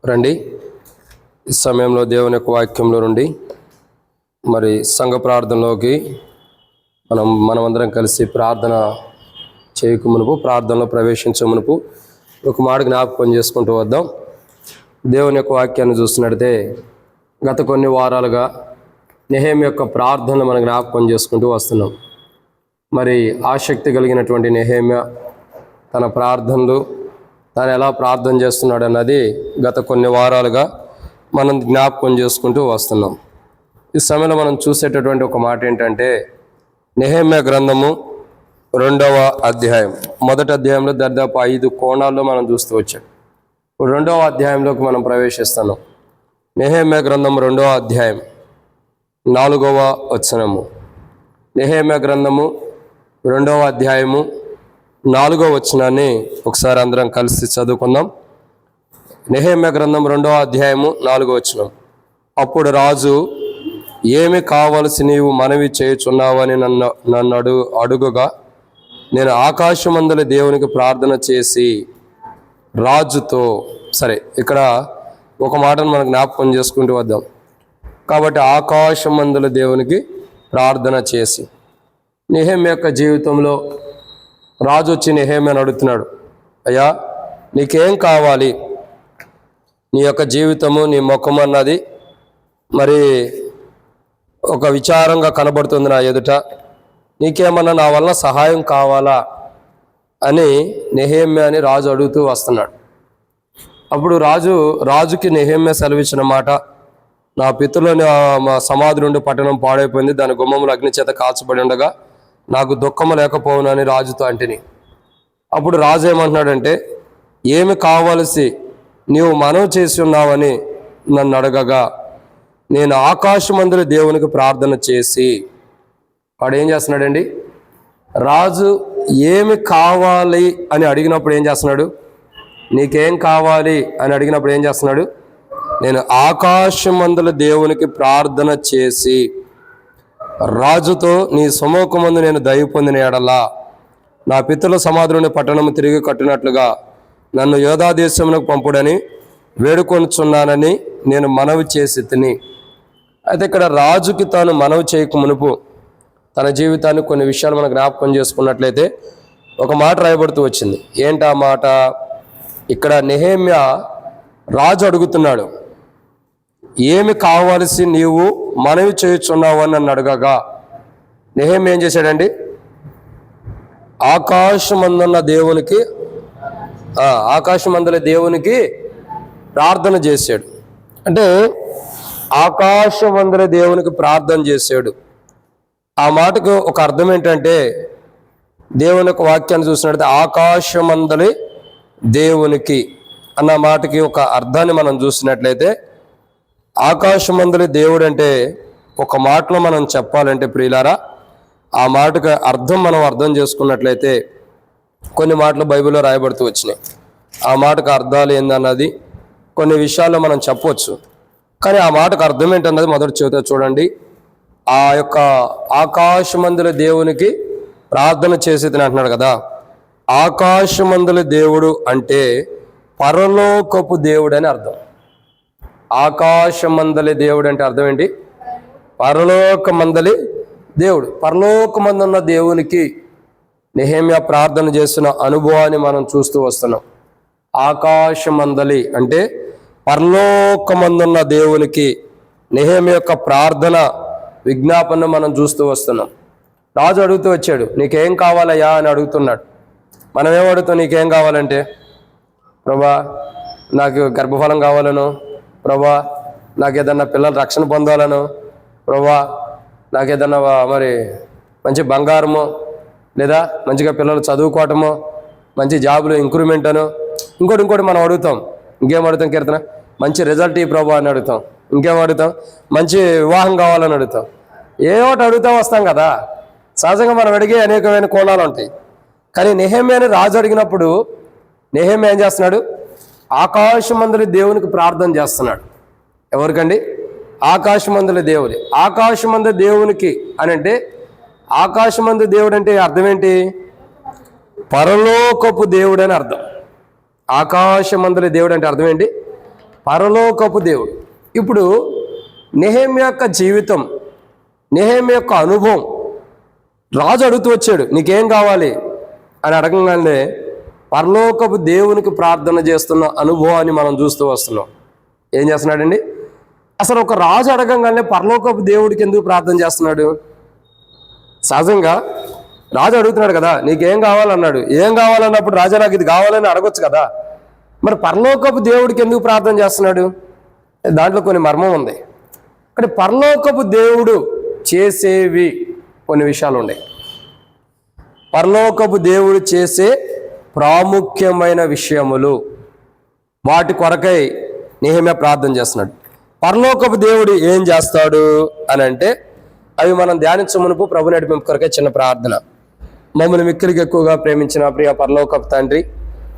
రండి, ఈ సమయంలో దేవుని యొక్క వాక్యంలో నుండి మరి సంఘ ప్రార్థనలోకి మనమందరం కలిసి ప్రార్థన చేయక మునుపు, ప్రార్థనలో ప్రవేశించే మునుపు ఒక మాట జ్ఞాపకం చేసుకుంటూ వద్దాం. దేవుని యొక్క వాక్యాన్ని చూస్తున్నట్టే గత కొన్ని వారాలుగా నెహెమ్యా యొక్క ప్రార్థనలు మనం జ్ఞాపకం చేసుకుంటూ వస్తున్నాం. మరి ఆసక్తి కలిగినటువంటి నెహెమ్యా తన ప్రార్థనలు తాను ఎలా ప్రార్థన చేస్తున్నాడు అన్నది గత కొన్ని వారాలుగా మనం జ్ఞాపకం చేసుకుంటూ వస్తున్నాం. ఈ సమయంలో మనం చూసేటటువంటి ఒక మాట ఏంటంటే, నెహెమ్యా గ్రంథము 2వ అధ్యాయం. మొదటి అధ్యాయంలో దాదాపు 5 కోణాల్లో మనం చూస్తూ వచ్చాం. ఇప్పుడు 2వ అధ్యాయంలోకి మనం ప్రవేశిస్తున్నాం. నెహెమ్యా గ్రంథం 2వ అధ్యాయం 4వ వచనము. నెహెమ్యా గ్రంథము 2వ అధ్యాయము 4వ వచనాన్ని ఒకసారి అందరం కలిసి చదువుకుందాం. నెహెమ్యా గ్రంథం 2వ అధ్యాయము 4వ వచనం. అప్పుడు రాజు, ఏమి కావలసి నీవు మనవి చేయుచున్నావని నన్ను అడుగుగా, నేను ఆకాశమందుల దేవునికి ప్రార్థన చేసి రాజుతో. సరే, ఇక్కడ ఒక మాటను మనం జ్ఞాపకం చేసుకుంటూ వద్దాం. కాబట్టి ఆకాశమందుల దేవునికి ప్రార్థన చేసి, నెహెమ్యా యొక్క జీవితంలో రాజు వచ్చి నెహెమ్యాను అడుగుతున్నాడు, అయ్యా నీకేం కావాలి? నీ యొక్క జీవితము, నీ ముఖం అన్నది మరి ఒక విచారంగా కనబడుతుంది నా ఎదుట. నీకేమన్నా నా వల్ల సహాయం కావాలా అని నెహెమ్యాని రాజు అడుగుతూ వస్తున్నాడు. అప్పుడు రాజుకి నెహెమ్యా సెలవిచ్చిన మాట, నా పితరులని మా సమాధి నుండి పట్టణం పాడైపోయింది, దాని గుమ్మములు అగ్ని చేత కాల్చబడి ఉండగా నాకు దుఃఖము లేకపోవునని రాజుతో అంటిని. అప్పుడు రాజు ఏమంటున్నాడంటే, ఏమి కావలసి నీవు మనవి చేసి ఉన్నావని నన్ను అడగగా, నేను ఆకాశమందుల దేవునికి ప్రార్థన చేసి. వాడు ఏం చేస్తున్నాడండి? రాజు ఏమి కావాలి అని అడిగినప్పుడు ఏం చేస్తున్నాడు? నీకేం కావాలి అని అడిగినప్పుడు ఏం చేస్తున్నాడు? నేను ఆకాశమందుల దేవునికి ప్రార్థన చేసి రాజుతో, నీ సముఖమందు నేను దయ పొందిన ఎడలా నా పితరుల సమాధులని పట్టణము తిరిగి కట్టినట్లుగా నన్ను యోధా దేశమునకు పంపుడని వేడుకొనుచున్నానని నేను మనవి చేసి తిని. అయితే ఇక్కడ రాజుకి తాను మనవి చేయక మునుపు తన జీవితాన్ని కొన్ని విషయాలు మనం జ్ఞాపకం చేసుకున్నట్లయితే ఒక మాట రాయబడుతూ వచ్చింది. ఏంటి ఆ మాట? ఇక్కడ నెహెమ్యా రాజు అడుగుతున్నాడు, ఏమి కావలసి నీవు మనవి చేయుచున్నావు అని నన్ను అడగగా, నెహెమ్యా ఏం చేశాడండి? ఆకాశమందున్న దేవునికి ప్రార్థన చేశాడు. అంటే ఆకాశమందుల దేవునికి ప్రార్థన చేశాడు. ఆ మాటకు ఒక అర్థం ఏంటంటే, దేవుని యొక్క వాక్యాన్ని చూసినట్లయితే ఆకాశమందలి దేవునికి అన్న మాటకి ఒక అర్థాన్ని మనం చూసినట్లయితే, ఆకాశమందుల దేవుడు అంటే ఒక మాటలో మనం చెప్పాలంటే ప్రియులారా, ఆ మాటకు అర్థం మనం అర్థం చేసుకున్నట్లయితే కొన్ని మాటలు బైబిల్లో రాయబడుతూ వచ్చినాయి. ఆ మాటకు అర్థాలు ఏందన్నది కొన్ని విషయాల్లో మనం చెప్పవచ్చు. కానీ ఆ మాటకు అర్థం ఏంటన్నది మొదటి చెబుతా చూడండి. ఆ యొక్క ఆకాశమందుల దేవునికి ప్రార్థన చేసేది అంటున్నాడు కదా. ఆకాశమందుల దేవుడు అంటే పరలోకపు దేవుడు అని అర్థం. ఆకాశమందలి దేవుడు అంటే అర్థం ఏంటి? పరలోకమందలి దేవుడు. పరలోకమందున్న దేవునికి నెహెమ్యా ప్రార్థన చేస్తున్న అనుభవాన్ని మనం చూస్తూ వస్తున్నాం. ఆకాశమందలి అంటే పరలోకమందున్న దేవునికి నెహెమ్యా యొక్క ప్రార్థన విజ్ఞాపన మనం చూస్తూ వస్తున్నాం. రాజు అడుగుతూ వచ్చాడు, నీకేం కావాలయ్యా అని అడుగుతున్నాడు. మనం ఏమడుగుతాం? నీకేం కావాలంటే, ప్రభా నాకు గర్భఫలం కావాలను, ప్రభా నాకు ఏదన్నా పిల్లలు రక్షణ పొందాలను, ప్రభా నాకు ఏదన్నా మరి మంచి బంగారము, లేదా మంచిగా పిల్లలు చదువుకోవటము, మంచి జాబులు ఇంక్రిమెంట్ అను, ఇంకోటి మనం అడుగుతాం. ఇంకేం అడుగుతాం? కీర్తన, మంచి రిజల్ట్ ఈ ప్రభా అని అడుగుతాం. ఇంకేం అడుగుతాం? మంచి వివాహం కావాలని అడుగుతాం. ఏ ఒకటి అడుగుతా వస్తాం కదా. సహజంగా మనం అడిగే అనేకమైన కోణాలు ఉంటాయి. కానీ నెహెమ్యాని రాజు అడిగినప్పుడు నెహెమ్యా ఏం చేస్తున్నాడు? ఆకాశమందుల దేవునికి ప్రార్థన చేస్తున్నాడు. ఎవరికండి? ఆకాశమందుల దేవుని. ఆకాశమందు దేవునికి అని అంటే, ఆకాశమందు దేవుడు అంటే అర్థం ఏంటి? పరలోకపు దేవుడు అని అర్థం. ఆకాశమందుల దేవుడు అంటే అర్థం ఏంటి? పరలోకపు దేవుడు. ఇప్పుడు నెహెమ్యా యొక్క జీవితం, నెహెమ్యా యొక్క అనుభవం, రాజు అడుగుతూ వచ్చాడు నీకేం కావాలి అని అడగగానే పరలోకపు దేవునికి ప్రార్థన చేస్తున్న అనుభవాన్ని మనం చూస్తూ వస్తున్నాం. ఏం చేస్తున్నాడండి? అసలు ఒక రాజు అడగంగానే పరలోకపు దేవుడికి ఎందుకు ప్రార్థన చేస్తున్నాడు? సహజంగా రాజు అడుగుతున్నాడు కదా, నీకేం కావాలన్నాడు. ఏం కావాలన్నప్పుడు రాజా నాకు ఇది కావాలని అడగొచ్చు కదా. మరి పరలోకపు దేవుడికి ఎందుకు ప్రార్థన చేస్తున్నాడు? దాంట్లో కొన్ని మర్మం ఉంది. కానీ పరలోకపు దేవుడు చేసేవి కొన్ని విషయాలు ఉన్నాయి. పరలోకపు దేవుడు చేసే ప్రాముఖ్యమైన విషయములు, వాటి కొరకై నెహెమ్యా ప్రార్థన చేస్తున్నాడు. పరలోకపు దేవుడు ఏం చేస్తాడు అని అంటే అవి మనం ధ్యానించమునుపు ప్రభు నడిపింపు కొరకే చిన్న ప్రార్థన. మమ్మల్ని మిక్కిలికి ఎక్కువగా ప్రేమించిన ప్రియ పరలోకపు తండ్రి,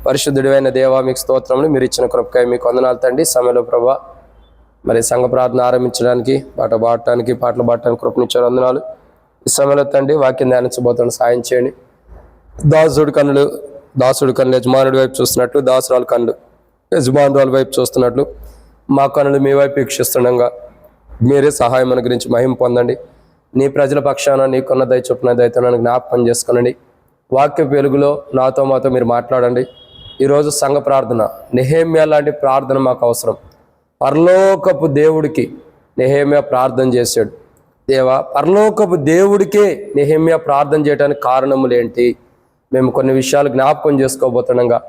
పరిశుద్ధుడైన దేవా, మీకు స్తోత్రములు. మీరు ఇచ్చిన కృపకై మీకు వందనాలు తండ్రి. సమయంలో ప్రభా మరి సంఘ ప్రార్థన ఆరంభించడానికి, పాటలు పాడటానికి కృపనిచ్చారు. వందనాలు. ఈ సమయంలో తండ్రి వాక్యం ధ్యానించబోతున్న సాయం చేయండి. దాసుడి కన్నులు యజమానుడి వైపు చూస్తున్నట్లు, దాసురాలు కన్నులు యజమానురాల వైపు చూస్తున్నట్లు మా కన్నులు మీ వైపు వీక్షిస్తుండగా మీరే సహాయం అనుగ్రహించి మహిమ పొందండి. నీ ప్రజల పక్షాన నీకున్న దయ చొప్పున దయతో నన్ను జ్ఞాపకం చేసుకునండి. వాక్య వెలుగులో మాతో మీరు మాట్లాడండి. ఈరోజు సంఘ ప్రార్థన, నెహెమ్యా లాంటి ప్రార్థన మాకు అవసరం. పరలోకపు దేవుడికి నెహెమ్యా ప్రార్థన చేశాడు. దేవా, పరలోకపు దేవుడికే నెహెమ్యా ప్రార్థన చేయడానికి కారణములు ఏంటి? మేము కొన్ని విషయాలు జ్ఞాపకం చేసుకోబోతుండగా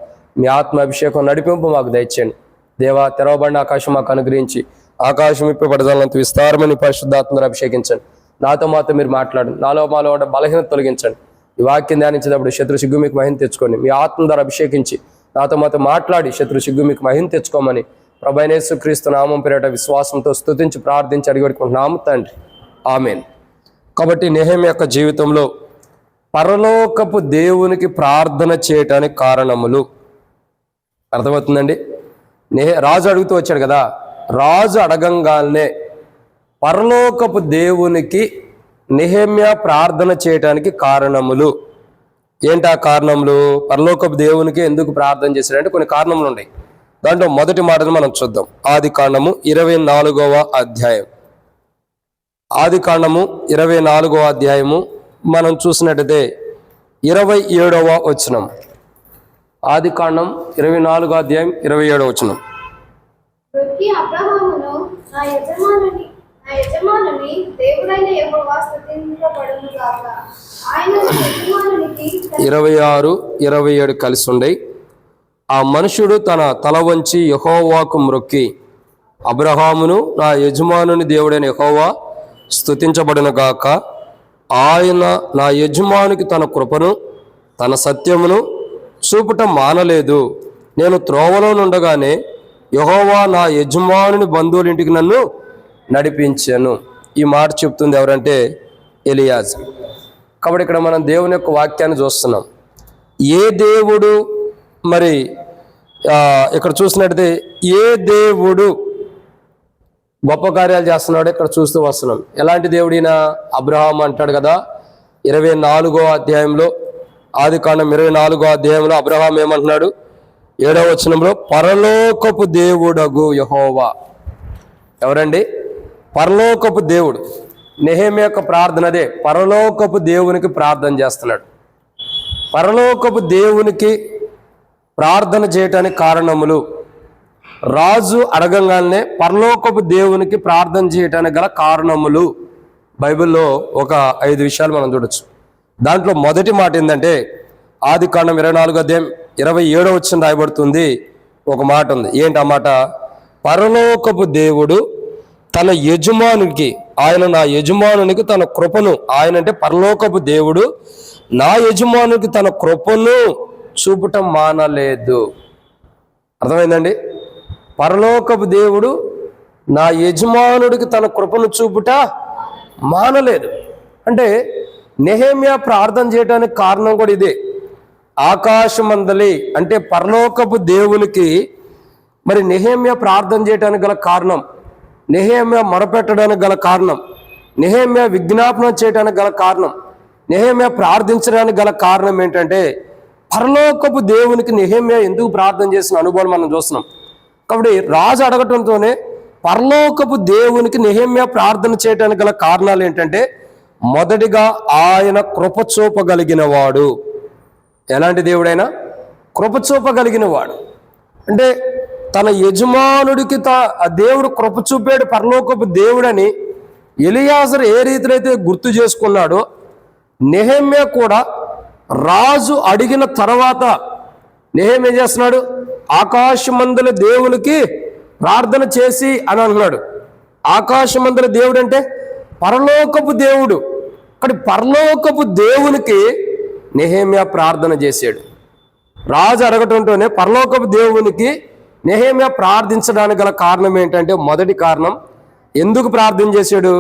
మీ ఆత్మ అభిషేకం నడిపింపు మాకు దయచేయండి. దేవా, తెరవబడిన ఆకాశం మాకు అనుగ్రహించి ఆకాశం ఇప్పబడదాలంత విస్తారమని పరిశుద్ధాత్మను అభిషేకించండి. నాతో మీరు మాట్లాడండి. మాలో బలహీనత తొలగించండి. ఈ వాక్యం ధ్యానించేటప్పుడు శత్రు సిగ్గు మీకు మహిమ తెచ్చుకోండి. మీ ఆత్మ ద్వారా అభిషేకించి నాతో మాట్లాడి శత్రు సిగ్గు మీకు మహిమ తెచ్చుకోమని ప్రభువైన యేసుక్రీస్తు నామం పేరిట విశ్వాసంతో స్తుతించి ప్రార్థించి అడిగిపెట్టుకుంటున్నాము తండ్రి. ఆమేన్. కాబట్టి నెహెమ్యా యొక్క జీవితంలో పరలోకపు దేవునికి ప్రార్థన చేయటానికి కారణములు అర్థమవుతుందండి. రాజు అడుగుతూ వచ్చాడు కదా, రాజు అడగంగానే పరలోకపు దేవునికి నెహెమ్యా ప్రార్థన చేయటానికి కారణములు ఏంటి? ఆ కారణములు పరలోకపు దేవునికి ఎందుకు ప్రార్థన చేశాడంటే కొన్ని కారణములు ఉన్నాయి. దాంట్లో మొదటి మాటను మనం చూద్దాం. ఆదికాండము 24వ అధ్యాయం. ఆదికాండము 24వ అధ్యాయము మనం చూసినట్టయితే 27వ వచనం. ఆదికాండం 24వ అధ్యాయం 27వ వచనం. నా యజమానుని దేవుడైన యెహోవా స్తుతింపబడును గాక. ఆయన యజమానునికి 26, 27 కలిసి ఉండయి. ఆ మనుషుడు తన తల వంచి యెహోవాకు మ్రొక్కి, అబ్రహామును నా యజమానుని దేవుడైన యెహోవా స్తుతించబడును గాక. ఆయన నా యజమానికి తన కృపను తన సత్యమును చూపటం మానలేదు. నేను త్రోవలో నుండగానే యెహోవా నా యజమానుని బంధువుల ఇంటికి నన్ను నడిపించాను. ఈ మాట చెప్తుంది ఎవరంటే ఎలియాజ్. కాబట్టి ఇక్కడ మనం దేవుని యొక్క వాక్యాన్ని చూస్తున్నాం. ఏ దేవుడు మరి ఇక్కడ చూసినట్టయితే ఏ దేవుడు గొప్ప కార్యాలు చేస్తున్నాడు ఇక్కడ చూస్తూ వస్తున్నాం. ఎలాంటి దేవుడినా? అబ్రహాం అంటాడు కదా 24వ అధ్యాయంలో, ఆదికాండం 24వ అధ్యాయంలో అబ్రహాం ఏమంటున్నాడు? 7వ వచనంలో పరలోకపు దేవుడగు యెహోవా. ఎవరండి? పరలోకపు దేవుడు. నెహెమ్యా యొక్క ప్రార్థన అదే, పరలోకపు దేవునికి ప్రార్థన చేస్తున్నాడు. పరలోకపు దేవునికి ప్రార్థన చేయటానికి కారణములు, రాజు అడగంగానే పరలోకపు దేవునికి ప్రార్థన చేయటానికి గల కారణములు బైబిల్లో ఒక 5 విషయాలు మనం చూడొచ్చు. దాంట్లో మొదటి మాట ఏంటంటే ఆదికాండం 24వ అధ్యాయం 27వ వచనం రాయబడుతుంది. ఒక మాట ఉంది. ఏంటి ఆ మాట? పరలోకపు దేవుడు తన యజమానునికి, ఆయన నా యజమానునికి తన కృపను, ఆయన అంటే పరలోకపు దేవుడు నా యజమానునికి తన కృపను చూపటం మానలేదు. అర్థమైందండి? పరలోకపు దేవుడు నా యజమానుడికి తన కృపను చూపుట మానలేదు. అంటే నెహెమ్యా ప్రార్థన చేయడానికి కారణం కూడా ఇదే. ఆకాశమందలి అంటే పరలోకపు దేవునికి మరి నెహెమ్యా ప్రార్థన చేయడానికి గల కారణం, నెహెమ్యా మొరపెట్టడానికి గల కారణం, నెహెమ్యా విజ్ఞాపన చేయడానికి గల కారణం, నెహెమ్యా ప్రార్థించడానికి గల కారణం ఏంటంటే పరలోకపు దేవునికి నెహెమ్యా ఎందుకు ప్రార్థన చేసిన అనుభవం మనం చూస్తున్నాం. కాబట్టి రాజు అడగటంతోనే పరలోకపు దేవునికి నెహెమ్యా ప్రార్థన చేయడానికి గల కారణాలు ఏంటంటే, మొదటిగా ఆయన కృప చూపగలిగిన వాడు. ఎలాంటి దేవుడైనా కృప చూపగలిగిన వాడు అంటే తన యజమానుడికి ఆ దేవుడు కృప చూపాడు పరలోకపు దేవుడని ఎలియాజరు ఏ రీతిలో అయితే గుర్తు చేసుకున్నాడో, నెహెమ్యా కూడా రాజు అడిగిన తర్వాత నెహెమ్యా ఏం చేస్తున్నాడు? ఆకాశమందుల దేవునికి ప్రార్థన చేసి అని అంటున్నాడు. ఆకాశమందుల దేవుడు అంటే పరలోకపు దేవుడు. అక్కడ పరలోకపు దేవునికి నెహెమ్యా ప్రార్థన చేశాడు. రాజు అడగటంతోనే పరలోకపు దేవునికి నెహెమ్యా ప్రార్థించడానికి గల కారణం ఏంటంటే, మొదటి కారణం ఎందుకు ప్రార్థన చేశాడు?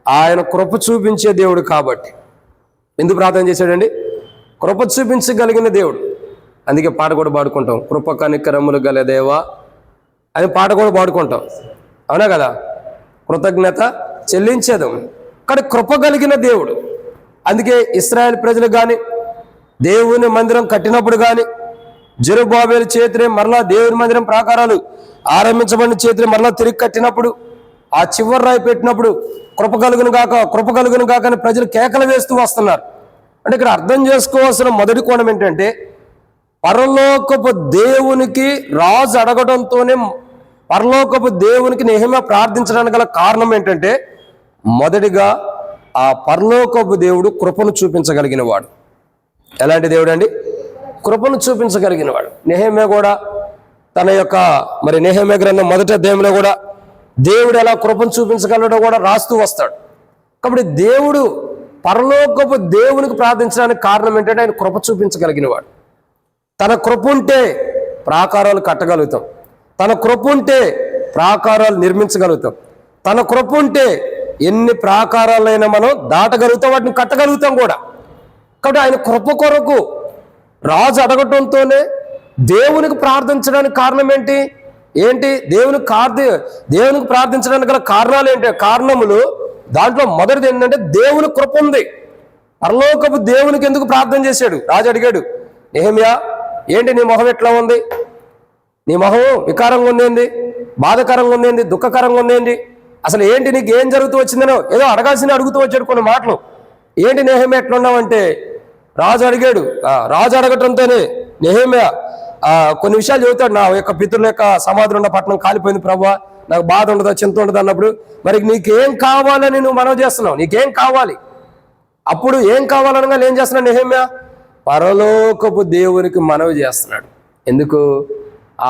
ఆయన కృప చూపించే దేవుడు కాబట్టి. ఎందుకు ప్రార్థన చేశాడండి? కృప చూపించగలిగిన దేవుడు. అందుకే పాట కూడా పాడుకుంటాం, కృప కనికరములు గల దేవా అని పాట కూడా పాడుకుంటాం, అవునా కదా? కృతజ్ఞత చెల్లించేదాం. కానీ కృప కలిగిన దేవుడు. అందుకే ఇశ్రాయేల్ ప్రజలు కానీ దేవుని మందిరం కట్టినప్పుడు కానీ, జెరుబ్బాబెలు చేతిని మరలా దేవుని మందిరం ప్రాకారాలు ఆరంభించబడిన చేతిని మరలా తిరిగి కట్టినప్పుడు, ఆ చివరి రాయి పెట్టినప్పుడు కృప కలుగును గాక అని ప్రజలు కేకలు వేస్తూ వస్తున్నారు. అంటే ఇక్కడ అర్థం చేసుకోవాల్సిన మొదటి కోణం ఏంటంటే, పరలోకపు దేవునికి రాజు అడగడంతోనే పరలోకపు దేవునికి నెహెమ్యా ప్రార్థించడానికి గల కారణం ఏంటంటే, మొదటిగా ఆ పరలోకపు దేవుడు కృపను చూపించగలిగిన వాడు. ఎలాంటి దేవుడు అండి? కృపను చూపించగలిగిన వాడు. నెహెమ్యా కూడా తన యొక్క నెహెమ్యా గ్రంథం మొదటి అధ్యాయంలో కూడా దేవుడు ఎలా కృపను చూపించగలడో కూడా రాస్తూ వస్తాడు. కాబట్టి దేవుడు పరలోకపు దేవునికి ప్రార్థించడానికి కారణం ఏంటంటే, ఆయన కృప చూపించగలిగిన వాడు. తన కృప ఉంటే ప్రాకారాలు కట్టగలుగుతాం, తన కృప ఉంటే ప్రాకారాలు నిర్మించగలుగుతాం, తన కృప ఉంటే ఎన్ని ప్రాకారాలైనా మనం దాటగలుగుతాం, వాటిని కట్టగలుగుతాం కూడా. కాబట్టి ఆయన కృప కొరకు రాజు అడగటంతోనే దేవునికి ప్రార్థించడానికి కారణం ఏంటి దేవునికి ప్రార్థించడానికి గల కారణాలు ఏంటి? కారణములు దాంట్లో మొదటిది ఏంటంటే, దేవుని కృప ఉంది. పరలోకపు దేవునికి ఎందుకు ప్రార్థన చేశాడు? రాజు అడిగాడు, నెహెమ్యా ఏంటి నీ మొహం ఎట్లా ఉంది? నీ మొహం వికారంగా ఉందేంది, బాధకరంగా ఉందేంది, దుఃఖకరంగా ఉందేంది, అసలు ఏంటి నీకు ఏం జరుగుతూ వచ్చిందనో ఏదో అడగాల్సిన అడుగుతూ వచ్చాడు కొన్ని మాటలు. ఏంటి నెహెమ్యా ఎట్లున్నావంటే రాజు అడిగాడు. రాజు అడగటంతోనే నెహెమ్యా కొన్ని విషయాలు చెబుతాడు. నా యొక్క పితరుల యొక్క సమాధులు ఉన్న పట్టణం కాలిపోయింది ప్రభువా, నాకు బాధ ఉండదా, చింత ఉండదు అన్నప్పుడు, మరి నీకేం కావాలని నువ్వు మనవి చేస్తున్నావు, నీకేం కావాలి? అప్పుడు ఏం కావాలనగా ఏం చేస్తున్నాడు నెహెమ్యా? పరలోకపు దేవునికి మనవి చేస్తున్నాడు. ఎందుకు?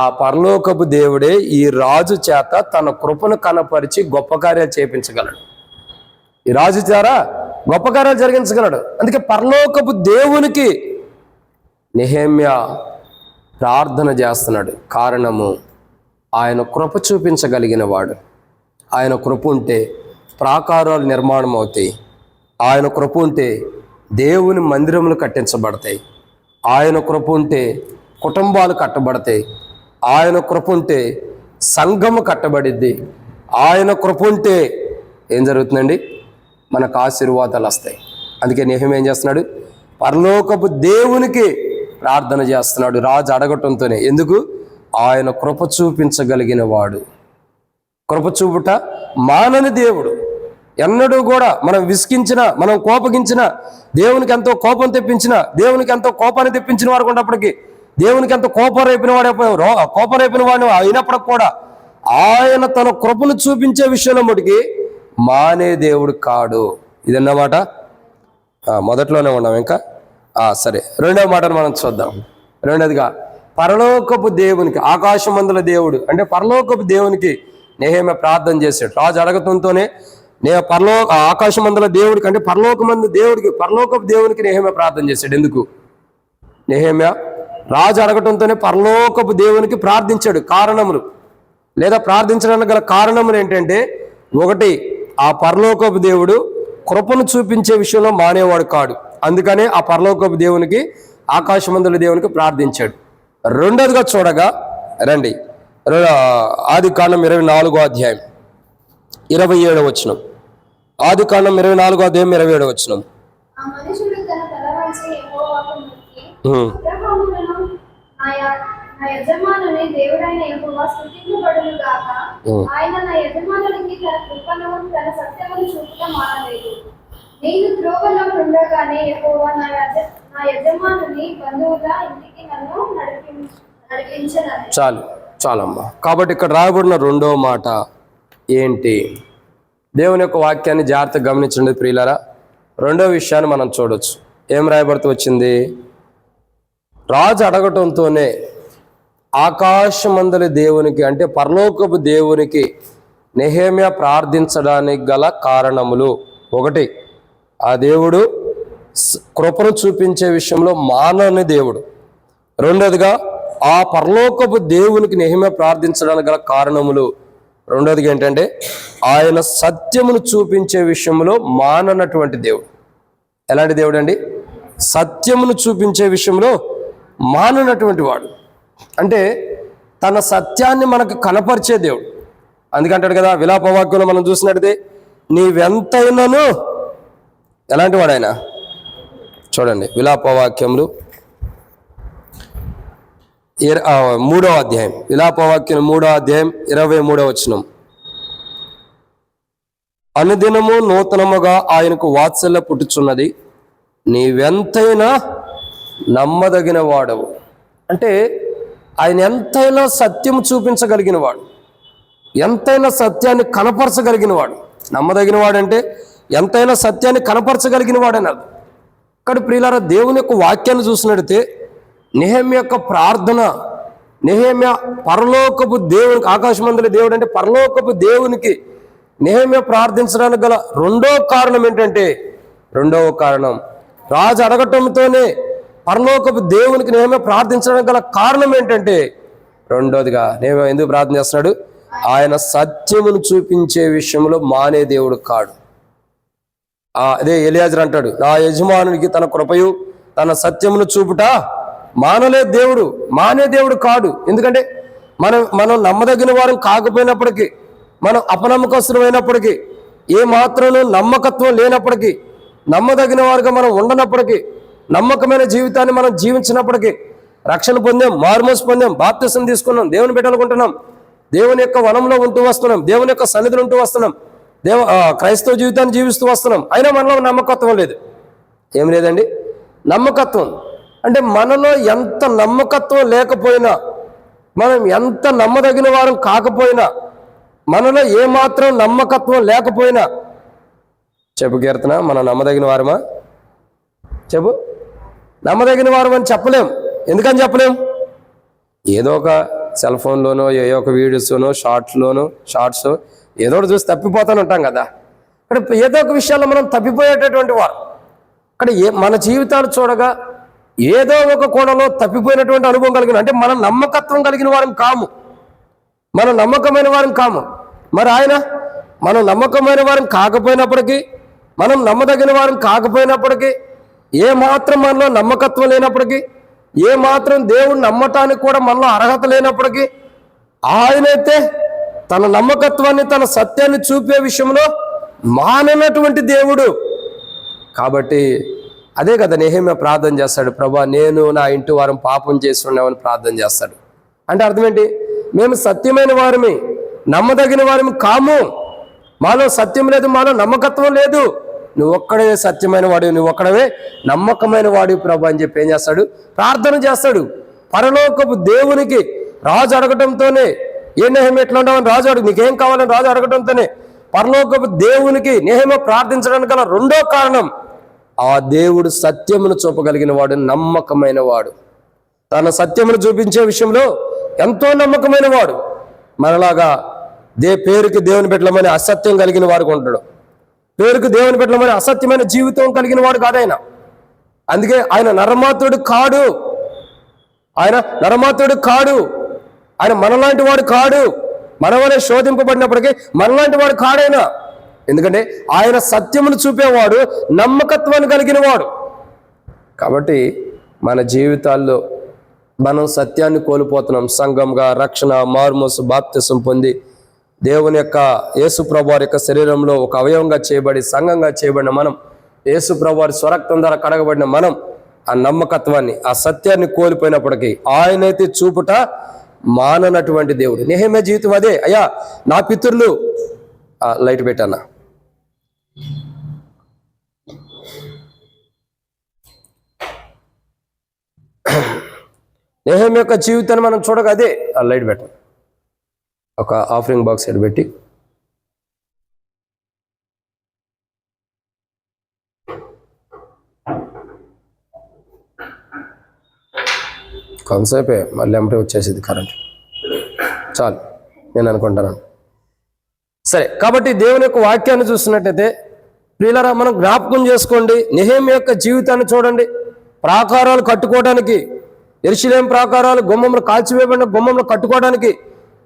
ఆ పరలోకపు దేవుడే ఈ రాజు చేత తన కృపను కనపరిచి గొప్ప కార్యాలు చేయించగలడు. ఈ రాజు ద్వారా గొప్ప కార్యాలు జరిగించగలడు. అందుకే పరలోకపు దేవునికి నెహెమ్యా ప్రార్థన చేస్తున్నాడు. కారణము ఆయన కృప చూపించగలిగిన వాడు. ఆయన కృప ఉంటే ప్రాకారాలు నిర్మాణం అవుతాయి, ఆయన కృప ఉంటే దేవుని మందిరములు కట్టించబడతాయి, ఆయన కృప ఉంటే కుటుంబాలు కట్టబడతాయి, ఆయన కృప ఉంటే సంఘము కట్టబడిద్ది, ఆయన కృప ఉంటే ఏం జరుగుతుందండి? మనకు ఆశీర్వాదాలు వస్తాయి. అందుకే నెహెమ్యా ఏం చేస్తున్నాడు? పరలోకపు దేవునికి ప్రార్థన చేస్తున్నాడు రాజు అడగటంతోనే. ఎందుకు? ఆయన కృప చూపించగలిగిన వాడు. కృప చూపుట మానని దేవుడు. ఎన్నడూ కూడా మనం విసిగించిన, మనం కోపగించిన, దేవునికి ఎంతో కోపం తెప్పించిన, దేవునికి ఎంతో కోపాన్ని తెప్పించిన వారు ఉన్నప్పటికీ, దేవునికి ఎంతో కోపం రేపిన వాడు అయినప్పటికి కూడా ఆయన తన కృపను చూపించే విషయంలో మటుకి మానే దేవుడు కాడు. ఇదన్నమాట మొదట్లోనే ఉన్నాం. ఇంకా సరే, రెండవ మాటను మనం చూద్దాం. రెండవదిగా పరలోకపు దేవునికి, ఆకాశమందుల దేవుడు అంటే పరలోకపు దేవునికి నెహెమ్యా ప్రార్థన చేశాడు. రాజు అడగటంతోనే ఆకాశమందుల దేవుడికి అంటే పరలోకపు దేవునికి నెహెమ్యా ప్రార్థన చేశాడు. ఎందుకు? నెహెమ్యా రాజు అడగటంతోనే పరలోకపు దేవునికి ప్రార్థించాడు. కారణములు లేదా ప్రార్థించడానికి గల కారణములు ఏంటంటే, ఒకటి, ఆ పరలోకపు దేవుడు కృపను చూపించే విషయంలో మానేవాడు కాడు. అందుకనే ఆ పరలోకపు దేవునికి, ఆకాశమందుల దేవునికి ప్రార్థించాడు. రెండోదిగా చూడగా రండి, ఆదికాండం 24వ అధ్యాయం 27వ వచనం. ఆదికాండం 24వ అధ్యాయం 27వ వచనం. ఆ మనుషుడు తన తల వంచి యెహోవాకు మొక్కి, అబ్రహామును నా యజమానుని దేవుడైన యెహోవా స్తుతింపబడును గాక. ఆయన నా యజమానునికి తన కృపను తన సత్యమును చూపుట మానలేదు. నేను త్రోవలో ఉండగానే యెహోవా నా యజమానుని బంధువుల ఇంటికి నన్ను నడిపించనని. చాలమ్మా. కాబట్టి ఇక్కడ రాయబడిన రెండో మాట ఏంటి? దేవుని యొక్క వాక్యాన్ని జాగ్రత్తగా గమనించండి ప్రియులారా. రెండో విషయాన్ని మనం చూడొచ్చు. ఏం రాయబడుతూ వచ్చింది? రాజు అడగటంతోనే ఆకాశమందలి దేవునికి అంటే పరలోకపు దేవునికి నెహెమ్యా ప్రార్థించడానికి గల కారణములు: ఒకటి, ఆ దేవుడు కృపను చూపించే విషయంలో మానని దేవుడు. రెండోదిగా, ఆ పరలోకపు దేవునికి నెహెమ్యా ప్రార్థించడానికి గల కారణములు. రెండోదిగా ఏంటంటే, ఆయన సత్యమును చూపించే విషయంలో మాననటువంటి దేవుడు. ఎలాంటి దేవుడు అండి? సత్యమును చూపించే విషయంలో మాననటువంటి వాడు. అంటే తన సత్యాన్ని మనకు కనపరిచే దేవుడు. అందుకంటాడు కదా విలాపవాక్యంలో మనం చూసినట్టయితే, నీవెంతైనాను ఎలాంటి వాడు ఆయన? చూడండి, విలాపవాక్యములు 3వ అధ్యాయం, విలాపవాక్యం 3వ అధ్యాయం 23వ వచనం. అనుదినము నూతనముగా ఆయనకు వాత్సల్య పుట్టుచున్నది, నీవెంతైనా నమ్మదగిన వాడవు. అంటే ఆయన ఎంతైనా సత్యం చూపించగలిగిన వాడు, ఎంతైనా సత్యాన్ని కనపరచగలిగిన వాడు. నమ్మదగిన వాడంటే ఎంతైనా సత్యాన్ని కనపరచగలిగిన వాడని అర్థం. ఇక్కడ ప్రియులారా, దేవుని యొక్క వాక్యాన్ని చూసినట్లయితే నెహెమ్యా యొక్క ప్రార్థన, నెహెమ్యా పరలోకపు దేవునికి, ఆకాశమందలి దేవుడు అంటే పరలోకపు దేవునికి నెహెమ్యా ప్రార్థించడానికి గల రెండో కారణం ఏంటంటే, రెండవ కారణం రాజు అడగటంతోనే పరలోకపు దేవునికి నెహెమ్యా ప్రార్థించడానికి గల కారణం ఏంటంటే, రెండోదిగా నెహెమ్యా ఎందుకు ప్రార్థన చేస్తున్నాడు? ఆయన సత్యమును చూపించే విషయంలో మానే దేవుడు కాడు. అదే ఎలియాజరు అంటాడు, నా యజమానునికి తన కృపయు తన సత్యమును చూపుట మానలే దేవుడు, మానే దేవుడు కాడు. ఎందుకంటే మనం నమ్మదగిన వారం కాకపోయినప్పటికీ, మనం అపనమ్మకస్తులమైనప్పటికీ, ఏ మాత్రం నమ్మకత్వం లేనప్పటికీ, నమ్మదగిన వారుగా మనం ఉండనప్పటికీ, నమ్మకమైన జీవితాన్ని మనం జీవించినప్పటికీ, రక్షణ పొందాం, మారుమోసు పొందాం, బాప్తిసం తీసుకున్నాం, దేవుని బిడ్డలుకుంటున్నాం, దేవుని యొక్క వనంలో ఉంటూ వస్తున్నాం, దేవుని యొక్క సన్నిధిలో ఉంటూ వస్తున్నాం, క్రైస్తవ జీవితాన్ని జీవిస్తూ వస్తున్నాం. అయినా మనలో నమ్మకత్వం లేదు. ఏం లేదండి? నమ్మకత్వం అంటే మనలో ఎంత నమ్మకత్వం లేకపోయినా, మనం ఎంత నమ్మదగిన వారం కాకపోయినా, మనలో ఏమాత్రం నమ్మకత్వం లేకపోయినా, చెప్పు కీర్తన, మనం నమ్మదగిన వారమా? చెప్పు, నమ్మదగిన వారం అని చెప్పలేం. ఎందుకని చెప్పలేం? ఏదో ఒక సెల్ ఫోన్లోనో, ఏదో ఒక వీడియోస్లోనో, షార్ట్స్ ఏదో ఒకటి చూసి తప్పిపోతాను ఉంటాం కదా. ఇక్కడ ఏదో ఒక విషయాల్లో మనం తప్పిపోయేటటువంటి వారు. అక్కడ మన జీవితాలు చూడగా ఏదో ఒక కోణంలో తప్పిపోయినటువంటి అనుభవం కలిగిన, అంటే మనం నమ్మకత్వం కలిగిన వారం కాము, మనం నమ్మకమైన వారం కాము. మరి ఆయన మనం నమ్మకమైన వారం కాకపోయినప్పటికీ, మనం నమ్మదగిన వారం కాకపోయినప్పటికీ, ఏ మాత్రం మనలో నమ్మకత్వం లేనప్పటికీ, ఏ మాత్రం దేవుణ్ణి నమ్మటానికి కూడా మనలో అర్హత లేనప్పటికీ, ఆయనైతే తన నమ్మకత్వాన్ని, తన సత్యాన్ని చూపే విషయంలో మాననటువంటి దేవుడు. కాబట్టి అదే కదా నెహెమ్యా ప్రార్థన చేస్తాడు, ప్రభా నేను నా ఇంటి వారం పాపం చేసి ఉన్నామని ప్రార్థన చేస్తాడు. అంటే అర్థం ఏంటి? మేము సత్యమైన వారమే, నమ్మదగిన వారమి కాము, మాలో సత్యం లేదు, మాలో నమ్మకత్వం లేదు. నువ్వు ఒక్కడే సత్యమైన వాడివి, నువ్వు ఒక్కడవే నమ్మకమైన వాడివి ప్రభు అని చెప్పి ఏం చేస్తాడు? ప్రార్థన చేస్తాడు. పరలోకపు దేవునికి రాజు అడగటంతోనే, ఏ నెహెమ్యా ఎట్లా ఉండవని రాజు అడుగు, నీకేం కావాలని రాజు అడగటంతోనే పరలోకపు దేవునికి నెహెమ్యా ప్రార్థించడానికి గల రెండో కారణం, ఆ దేవుడు సత్యమును చూపగలిగిన వాడు, నమ్మకమైన వాడు, తన సత్యమును చూపించే విషయంలో ఎంతో నమ్మకమైన వాడు. మనలాగా పేరుకి దేవుని పెట్టమని అసత్యం కలిగిన వాడు ఉంటాడు, పేరుకు దేవుని పెట్టమని అసత్యమైన జీవితం కలిగిన వాడు కాదు ఆయన. అందుకే ఆయన నరమాత్రుడు కాడు, ఆయన నరమాత్రుడు కాడు, ఆయన మనలాంటి వాడు కాడు. మనవలే శోధింపబడినప్పటికీ మనలాంటి వాడు కాడైనా. ఎందుకంటే ఆయన సత్యమును చూపేవాడు, నమ్మకత్వాన్ని కలిగిన వాడు. కాబట్టి మన జీవితాల్లో మనం సత్యాన్ని కోల్పోతున్నాం. సంఘంగా రక్షణ, మారుమోసు, బాప్తిసం పొంది దేవుని యొక్క యేసుప్రభు వారి యొక్క శరీరంలో ఒక అవయవంగా చేయబడి సంఘంగా చేయబడిన మనం, యేసుప్రభు వారి స్వరక్తం ద్వారా కడగబడిన మనం ఆ నమ్మకత్వాన్ని, ఆ సత్యాన్ని కోల్పోయినప్పటికీ ఆయనైతే చూపుట మాననటువంటి దేవుడు. నెహెమ్యా జీవితం అదే. అయ్యా నా పితరులు, లైట్ పెట్టానా, నెహెమ్యా యొక్క జీవితాన్ని మనం చూడగా అదే. లైట్ పెట్టాను, ఒక ఆఫరింగ్ బాక్స్ ఎడ్ పెట్టి కొంతసేపే, మళ్ళీ ఏమంటే వచ్చేసింది కరెంట్. చాలు నేను అనుకుంటాను. సరే, కాబట్టి దేవుని యొక్క వాక్యాన్ని చూస్తున్నట్టయితే ప్రియులారా, మనం జ్ఞాపకం చేసుకోండి. నెహెమ్యా యొక్క జీవితాన్ని చూడండి. ప్రాకారాలు కట్టుకోవడానికి, యెరూషలేము ప్రాకారాలు, గుమ్మములు కాల్చివేయబడిన గుమ్మములు కట్టుకోవడానికి,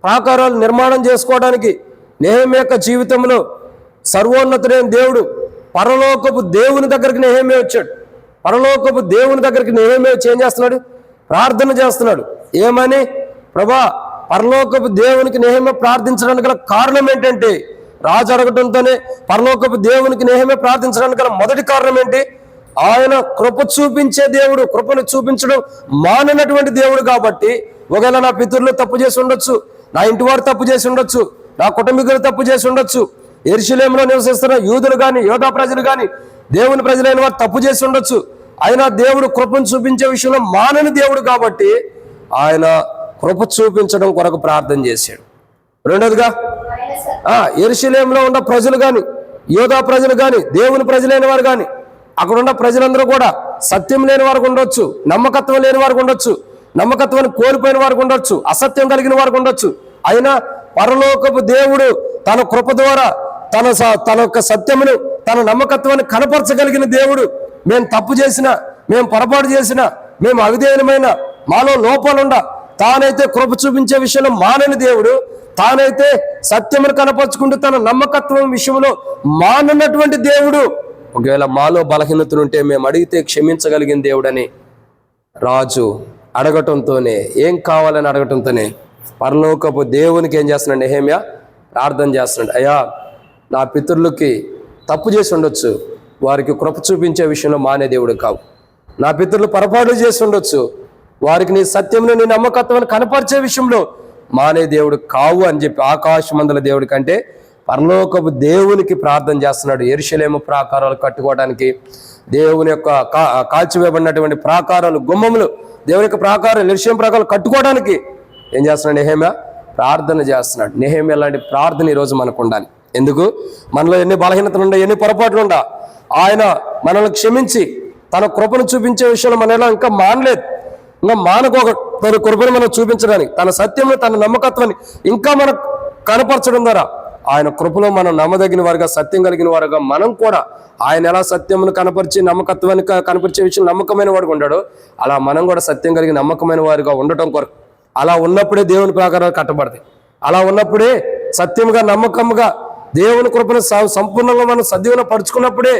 ప్రాకారాలు నిర్మాణం చేసుకోవడానికి నెహెమ్యా యొక్క జీవితంలో సర్వోన్నతుడైన దేవుడు, పరలోకపు దేవుని దగ్గరికి నెహెమ్యా వచ్చాడు. పరలోకపు దేవుని దగ్గరికి నెహెమ్యా ఏం చేస్తున్నాడు? ప్రార్థన చేస్తున్నాడు. ఏమని? ప్రభా, పరలోకపు దేవునికి నెహెమ్యా ప్రార్థించడానికి గల కారణం ఏంటంటే, రాజు అడగటంతోనే పరలోకపు దేవునికి నెహెమ్యా ప్రార్థించడానికి గల మొదటి కారణం ఏంటి? ఆయన కృప చూపించే దేవుడు, కృపను చూపించడం మాననటువంటి దేవుడు. కాబట్టి ఒకవేళ నా పితరులు తప్పు చేసి ఉండొచ్చు, నా ఇంటి వారు తప్పు చేసి ఉండొచ్చు, నా కుటుంబీకులు తప్పు చేసి ఉండొచ్చు, యెరూషలేములో నివసిస్తున్న యూదులు కానీ యోధా ప్రజలు కానీ దేవుని ప్రజలైన వారు తప్పు చేసి ఉండొచ్చు. అయినా దేవుడు కృపను చూపించే విషయంలో మానని దేవుడు కాబట్టి ఆయన కృప చూపించడం కొరకు ప్రార్థన చేశాడు. రెండోదిగా, యెరూషలేములో ఉన్న ప్రజలు కానీ యోధా ప్రజలు కానీ దేవుని ప్రజలైన వారు కానీ అక్కడ ఉన్న ప్రజలందరూ కూడా సత్యం లేని వారికి ఉండొచ్చు, నమ్మకత్వం లేని వారికి ఉండొచ్చు, నమ్మకత్వాన్ని కోల్పోయిన వారికి ఉండొచ్చు, అసత్యం కలిగిన వారికి ఉండొచ్చు. అయినా పరలోకపు దేవుడు తన కృప ద్వారా తన యొక్క సత్యమును, తన నమ్మకత్వాన్ని కనపరచగలిగిన దేవుడు. మేము తప్పు చేసినా, మేము పొరపాటు చేసినా, మేము అవిధేయమైన, మాలో లోపాలుండా తానైతే కృప చూపించే విషయంలో మానని దేవుడు, తానైతే సత్యమును కనపరుచుకుంటూ తన నమ్మకత్వం విషయంలో మాననటువంటి దేవుడు. ఒకవేళ మాలో బలహీనతలుంటే మేము అడిగితే క్షమించగలిగిన దేవుడని రాజు అడగటంతోనే, ఏం కావాలని అడగటంతోనే పరలోకపు దేవునికి ఏం చేస్తున్నాడు? నెహెమ్యా ప్రార్థన చేస్తున్నాడు. అయ్యా, నా పితరులకి తప్పు చేసి ఉండొచ్చు, వారికి కృప చూపించే విషయంలో మానే దేవుడు కావు. నా పితరులు పొరపాటు చేసి ఉండొచ్చు, వారికి నీ సత్యంలో నీ నమ్మకత్వాన్ని కనపరిచే విషయంలో మానే దేవుడు కావు అని చెప్పి ఆకాశమందల దేవుడి కంటే పరలోకపు దేవునికి ప్రార్థన చేస్తున్నాడు. యెరూషలేము ప్రాకారాలు కట్టుకోవడానికి, దేవుని యొక్క కాల్చివేయబడినటువంటి ప్రాకారాలు, గుమ్మములు, దేవుని యొక్క ప్రాకారాలు, యెరూషలేము ప్రాకారాలు కట్టుకోవడానికి ఏం చేస్తున్నాడు? నెహెమ్యా ప్రార్థన చేస్తున్నాడు. నెహెమ్యా లాంటి ప్రార్థన ఈరోజు మనకు ఉండాలి. ఎందుకు? మనలో ఎన్ని బలహీనతలు ఉండా, ఎన్ని పొరపాట్లు ఉండా, ఆయన మనల్ని క్షమించి తన కృపను చూపించే విషయంలో మన ఎలా ఇంకా మానలేదు. ఇంకా మానకోక తన కృపను మనం చూపించడానికి, తన సత్యంలో తన నమ్మకత్వాన్ని ఇంకా మనకు కనపరచడం ద్వారా ఆయన కృపలో మనం నమ్మదగిన వారుగా, సత్యం కలిగిన వారుగా మనం కూడా ఆయన ఎలా సత్యమును కనపరిచి నమ్మకత్వాన్ని కనపరిచే విషయం నమ్మకమైన వాడుగా ఉంటాడో అలా మనం కూడా సత్యం కలిగి నమ్మకమైన వారుగా ఉండటం కొరకు, అలా ఉన్నప్పుడే దేవుని ప్రాకారాలు కట్టబడతాయి. అలా ఉన్నప్పుడే సత్యముగా, నమ్మకముగా దేవుని కృపను సంపూర్ణంగా మనం సద్వినియోగం పరుచుకున్నప్పుడే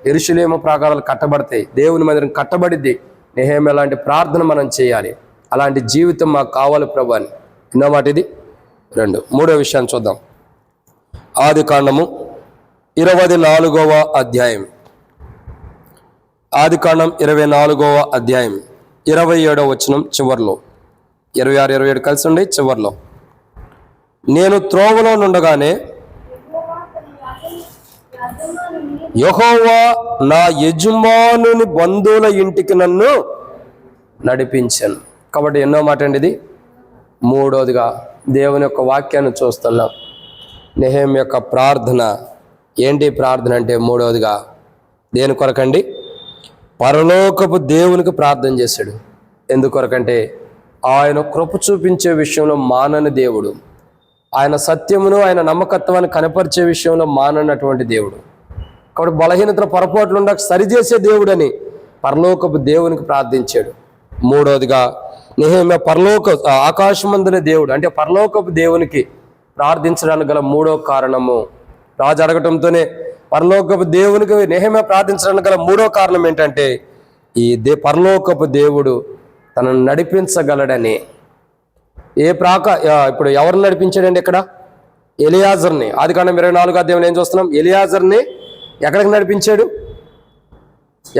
యెరూషలేము ప్రాకారాలు కట్టబడతాయి, దేవుని మందిరం కట్టబడిద్ది. నెహెమ్యా లాంటి ప్రార్థన మనం చేయాలి. అలాంటి జీవితం మాకు కావాలి ప్రభు అని. ఎన్నో మాట ఇది. మూడో విషయాన్ని చూద్దాం. ఆదికాండము 24వ అధ్యాయం. ఆదికాండం 24వ అధ్యాయం 27వ వచనం చివర్లో, 26, 27 కలిసి ఉండి చివర్లో, నేను త్రోవలో నుండగానే యెహోవా నా యజమానుని బంధువుల ఇంటికి నన్ను నడిపించాను. కాబట్టి ఎన్నో మాట అండి ఇది. మూడోదిగా దేవుని యొక్క వాక్యాన్ని చూస్తున్నాం. నెహెమ్యా యొక్క ప్రార్థన ఏంటి? ప్రార్థన అంటే మూడవదిగా దేని కొరకండి? పరలోకపు దేవునికి ప్రార్థన చేశాడు. ఎందుకొరకంటే ఆయన కృప చూపించే విషయంలో మానని దేవుడు, ఆయన సత్యమును ఆయన నమ్మకత్వాన్ని కనపరిచే విషయంలో మాననటువంటి దేవుడు. కాబట్టి బలహీనతల పొరపాట్లు ఉండక సరిచేసే దేవుడని పరలోకపు దేవునికి ప్రార్థించాడు. మూడవదిగా నెహెమ్యా ఆకాశమందుల దేవుడు అంటే పరలోకపు దేవునికి ప్రార్థించడానికి గల మూడో కారణము, రాజు అడగటంతోనే పరలోకపు దేవునికి నెహెమ్యా ప్రార్థించడానికి గల మూడో కారణం ఏంటంటే ఈ పరలోకపు దేవుడు తనను నడిపించగలడని. ఇప్పుడు ఎవరిని నడిపించాడండి? ఇక్కడ ఎలియాజర్ని. ఆదికాండం 24వ అధ్యాయం ఏం చూస్తున్నాం? ఎలియాజర్ని ఎక్కడికి నడిపించాడు?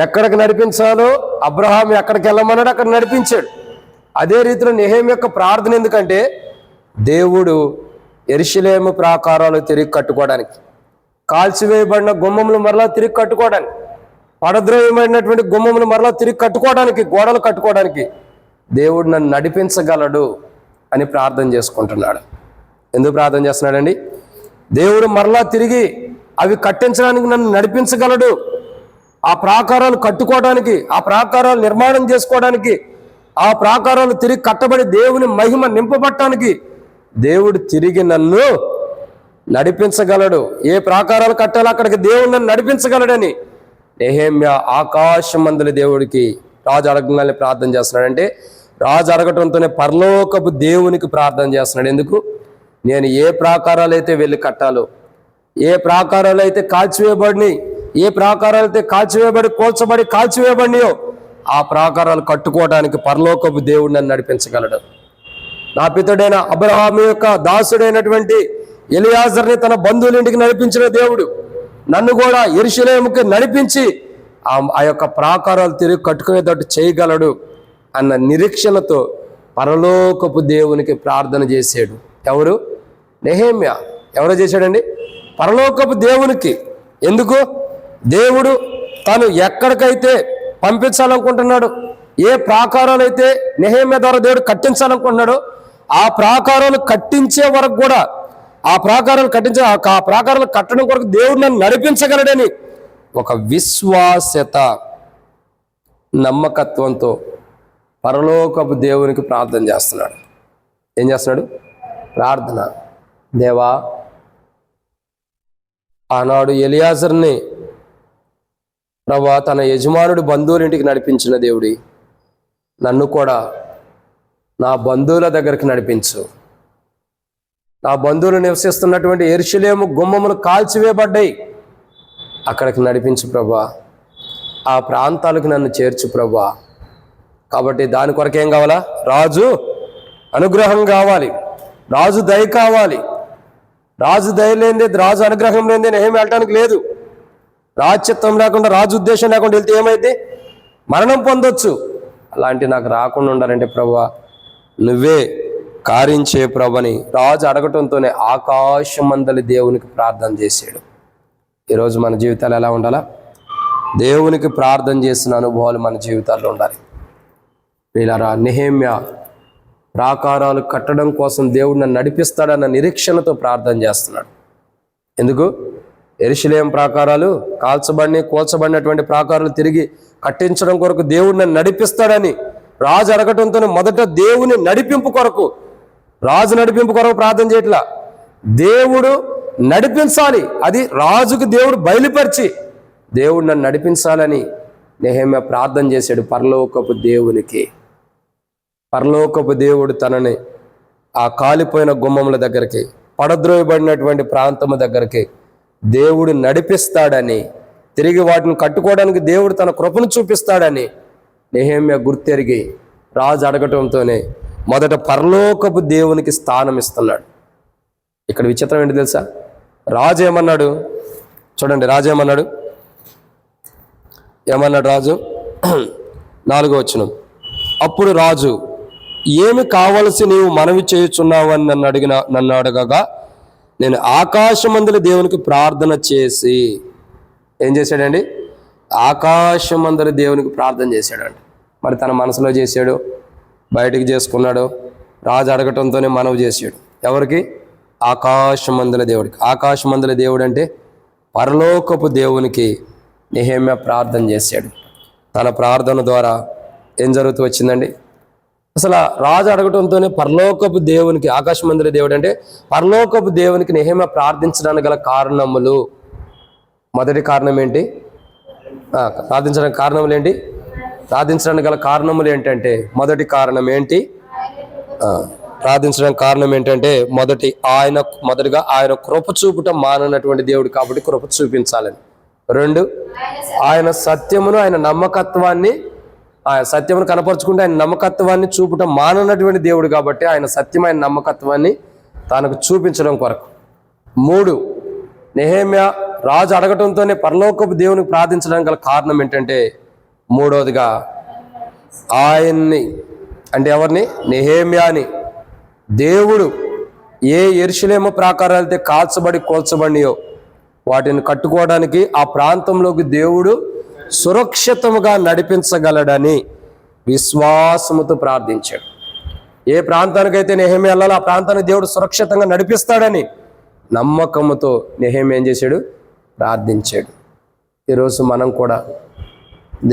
ఎక్కడికి నడిపించాలో అబ్రహాం ఎక్కడికి వెళ్ళమన్నాడు అక్కడ నడిపించాడు. అదే రీతిలో నెహెమ్యా యొక్క ప్రార్థన ఎందుకంటే దేవుడు యెరూషలేము ప్రాకారాలు తిరిగి కట్టుకోవడానికి, కాల్చివేయబడిన గుమ్మములు మరలా తిరిగి కట్టుకోవడానికి, పడద్రోయమైనటువంటి గుమ్మములు మరలా తిరిగి కట్టుకోవడానికి, గోడలు కట్టుకోవడానికి దేవుడు నన్ను నడిపించగలడు అని ప్రార్థన చేసుకుంటున్నాడు. ఎందుకు ప్రార్థన చేస్తున్నాడండి? దేవుడు మరలా తిరిగి అవి కట్టించడానికి నన్ను నడిపించగలడు, ఆ ప్రాకారాలు కట్టుకోవడానికి, ఆ ప్రాకారాలు నిర్మాణం చేసుకోవడానికి, ఆ ప్రాకారాలు తిరిగి కట్టబడి దేవుని మహిమ నింపబట్టడానికి దేవుడు తిరిగి నన్ను నడిపించగలడు. ఏ ప్రాకారాలు కట్టాలో అక్కడికి దేవుడు నన్ను నడిపించగలడని నెహెమ్యా ఆకాశమందుల దేవుడికి రాజు అడగగానే ప్రార్థన చేస్తున్నాడంటే, రాజు అడగటంతోనే పరలోకపు దేవునికి ప్రార్థన చేస్తున్నాడు. ఎందుకు? నేను ఏ ప్రాకారాలు అయితే వెళ్ళి కట్టాలో, ఏ ప్రాకారాలు అయితే కాల్చివేయబడినాయి, ఏ ప్రాకారాలు అయితే కాల్చివేయబడి కోల్చబడి కాల్చివేయబడినాయో ఆ ప్రాకారాలు కట్టుకోవడానికి పరలోకపు దేవుడు నన్ను నడిపించగలడు. నా పితడైన అబ్రహాము యొక్క దాసుడైనటువంటి ఎలియాజర్ని తన బంధువుల ఇంటికి నడిపించిన దేవుడు నన్ను కూడా యెరూషలేముకి నడిపించి ఆ యొక్క ప్రాకారాలు తిరిగి కట్టుకునేటట్టు చేయగలడు అన్న నిరీక్షణతో పరలోకపు దేవునికి ప్రార్థన చేశాడు. ఎవరు? నెహెమ్యా. ఎవరో చేశాడండి? పరలోకపు దేవునికి. ఎందుకు? దేవుడు తను ఎక్కడికైతే పంపించాలనుకుంటున్నాడు, ఏ ప్రాకారాలు అయితే నెహెమ్యా ద్వారా దేవుడు కట్టించాలనుకుంటున్నాడో ఆ ప్రాకారాలు కట్టించే వరకు కూడా, ఆ ప్రాకారాలు కట్టడం కొరకు దేవుడు నన్ను నడిపించగలడని ఒక విశ్వాసత, నమ్మకత్వంతో పరలోకపు దేవునికి ప్రార్థన చేస్తున్నాడు. ఏం చేస్తున్నాడు? ప్రార్థన. దేవా, ఆనాడు ఎలియాజర్ని ప్రభా తన యజమానుడు బంధువుల ఇంటికి నడిపించిన దేవుడి, నన్ను కూడా నా బంధువుల దగ్గరికి నడిపించు. నా బంధువులు నివసిస్తున్నటువంటి యెరూషలేము గుమ్మములు కాల్చివేయబడ్డాయి, అక్కడికి నడిపించు ప్రభా. ఆ ప్రాంతాలకు నన్ను చేర్చు ప్రభా. కాబట్టి దాని కొరకేం కావాలా? రాజు అనుగ్రహం కావాలి, రాజు దయ కావాలి. రాజు దయ లేనిదే, రాజు అనుగ్రహం లేనిదే ఏమి వెళ్ళటానికి లేదు. రాజ్యత్వం లేకుండా, రాజు ఉద్దేశం లేకుండా వెళ్తే ఏమైంది? మరణం పొందొచ్చు. అలాంటి నాకు రాకుండా ఉండాలంటే ప్రభువా నువ్వే కారించే ప్రభుని రాజు అడగటంతోనే ఆకాశమందలి దేవునికి ప్రార్థన చేశాడు. ఈరోజు మన జీవితాలు ఎలా ఉండాలా? దేవునికి ప్రార్థన చేసిన అనుభవాలు మన జీవితాల్లో ఉండాలి. వీళ్ళరా నెహెమ్యా ప్రాకారాలు కట్టడం కోసం దేవుడు నన్ను నడిపిస్తాడన్న నిరీక్షణతో ప్రార్థన చేస్తున్నాడు. ఎందుకు? యెరూషలేము ప్రాకారాలు కోల్చబడినటువంటి ప్రాకారాలు తిరిగి కట్టించడం కొరకు దేవుడు నన్ను నడిపిస్తాడని రాజు అడగటంతో మొదట దేవుని నడిపింపు కొరకు, రాజు నడిపింపు కొరకు ప్రార్థన చేయట్లా, దేవుడు నడిపించాలి. అది రాజుకు దేవుడు బయలుపరిచి దేవుడు నన్ను నడిపించాలని నెహెమ్యా ప్రార్థన చేశాడు పరలోకపు దేవునికి. పరలోకపు దేవుడు తనని ఆ కాలిపోయిన గుమ్మముల దగ్గరికి, పడద్రోయబడినటువంటి ప్రాంతము దగ్గరికి దేవుడు నడిపిస్తాడని, తిరిగి వాటిని కట్టుకోవడానికి దేవుడు తన కృపను చూపిస్తాడని నెహెమ్యా గుర్తెరిగి రాజు అడగటంతోనే మొదట పరలోకపు దేవునికి స్థానం ఇస్తున్నాడు. ఇక్కడ విచిత్రం ఏంటి తెలుసా? రాజు ఏమన్నాడు చూడండి. రాజు ఏమన్నాడు? రాజు 4వ వచనం. అప్పుడు రాజు, ఏమి కావలసి నీవు మనవి చేయుచున్నావని నన్ను అడగగా నేను ఆకాశమందుల దేవునికి ప్రార్థన చేసి. ఏం చేశాడండి? ఆకాశమందుల దేవునికి ప్రార్థన చేశాడండి. మరి తన మనసులో చేశాడు, బయటికి చేసుకున్నాడు, రాజు అడగటంతోనే మనవి చేశాడు. ఎవరికి? ఆకాశమందుల దేవుడికి. ఆకాశమందుల దేవుడు అంటే పరలోకపు దేవునికి నెహెమ్యా ప్రార్థన చేశాడు. తన ప్రార్థన ద్వారా ఏం జరుగుతూ వచ్చిందండి? అసలు రాజు అడగటంతోనే పరలోకపు దేవునికి, ఆకాశమందుల దేవుడు అంటే పరలోకపు దేవునికి నెహెమ్యా ప్రార్థించడానికి గల కారణములు. మొదటి కారణం ఏంటి? ప్రార్థించడానికి కారణములు ఏంటి? ప్రార్థించడానికి గల కారణములు ఏంటంటే, మొదటి కారణం ఏంటి? ప్రార్థించడానికి కారణం ఏంటంటే మొదటిగా ఆయన కృప చూపటం మాననటువంటి దేవుడు కాబట్టి కృప చూపించాలని. 2, ఆయన సత్యమును, ఆయన నమ్మకత్వాన్ని, ఆయన సత్యమును కనపరుచుకుంటే ఆయన నమ్మకత్వాన్ని చూపటం మాననటువంటి దేవుడు కాబట్టి ఆయన సత్యమైన నమ్మకత్వాన్ని తనకు చూపించడం కొరకు. 3, నెహెమ్యా రాజు అడగటంతోనే పరలోకపు దేవునికి ప్రార్థించడానికి గల కారణం ఏంటంటే మూడవదిగా ఆయన్ని అంటే ఎవరిని? నెహెమ్యాని దేవుడు ఏ యెరూషలేము ప్రాకారాలైతే కాల్చబడి కోల్చబడియో వాటిని కట్టుకోవడానికి ఆ ప్రాంతంలోకి దేవుడు సురక్షితముగా నడిపించగలడని విశ్వాసముతో ప్రార్థించాడు. ఏ ప్రాంతానికైతే నెహెమ్యా వెళ్ళాలో ఆ ప్రాంతానికి దేవుడు సురక్షితంగా నడిపిస్తాడని నమ్మకముతో నెహెమ్యా ఏం చేశాడు? ప్రార్థించాడు. ఈరోజు మనం కూడా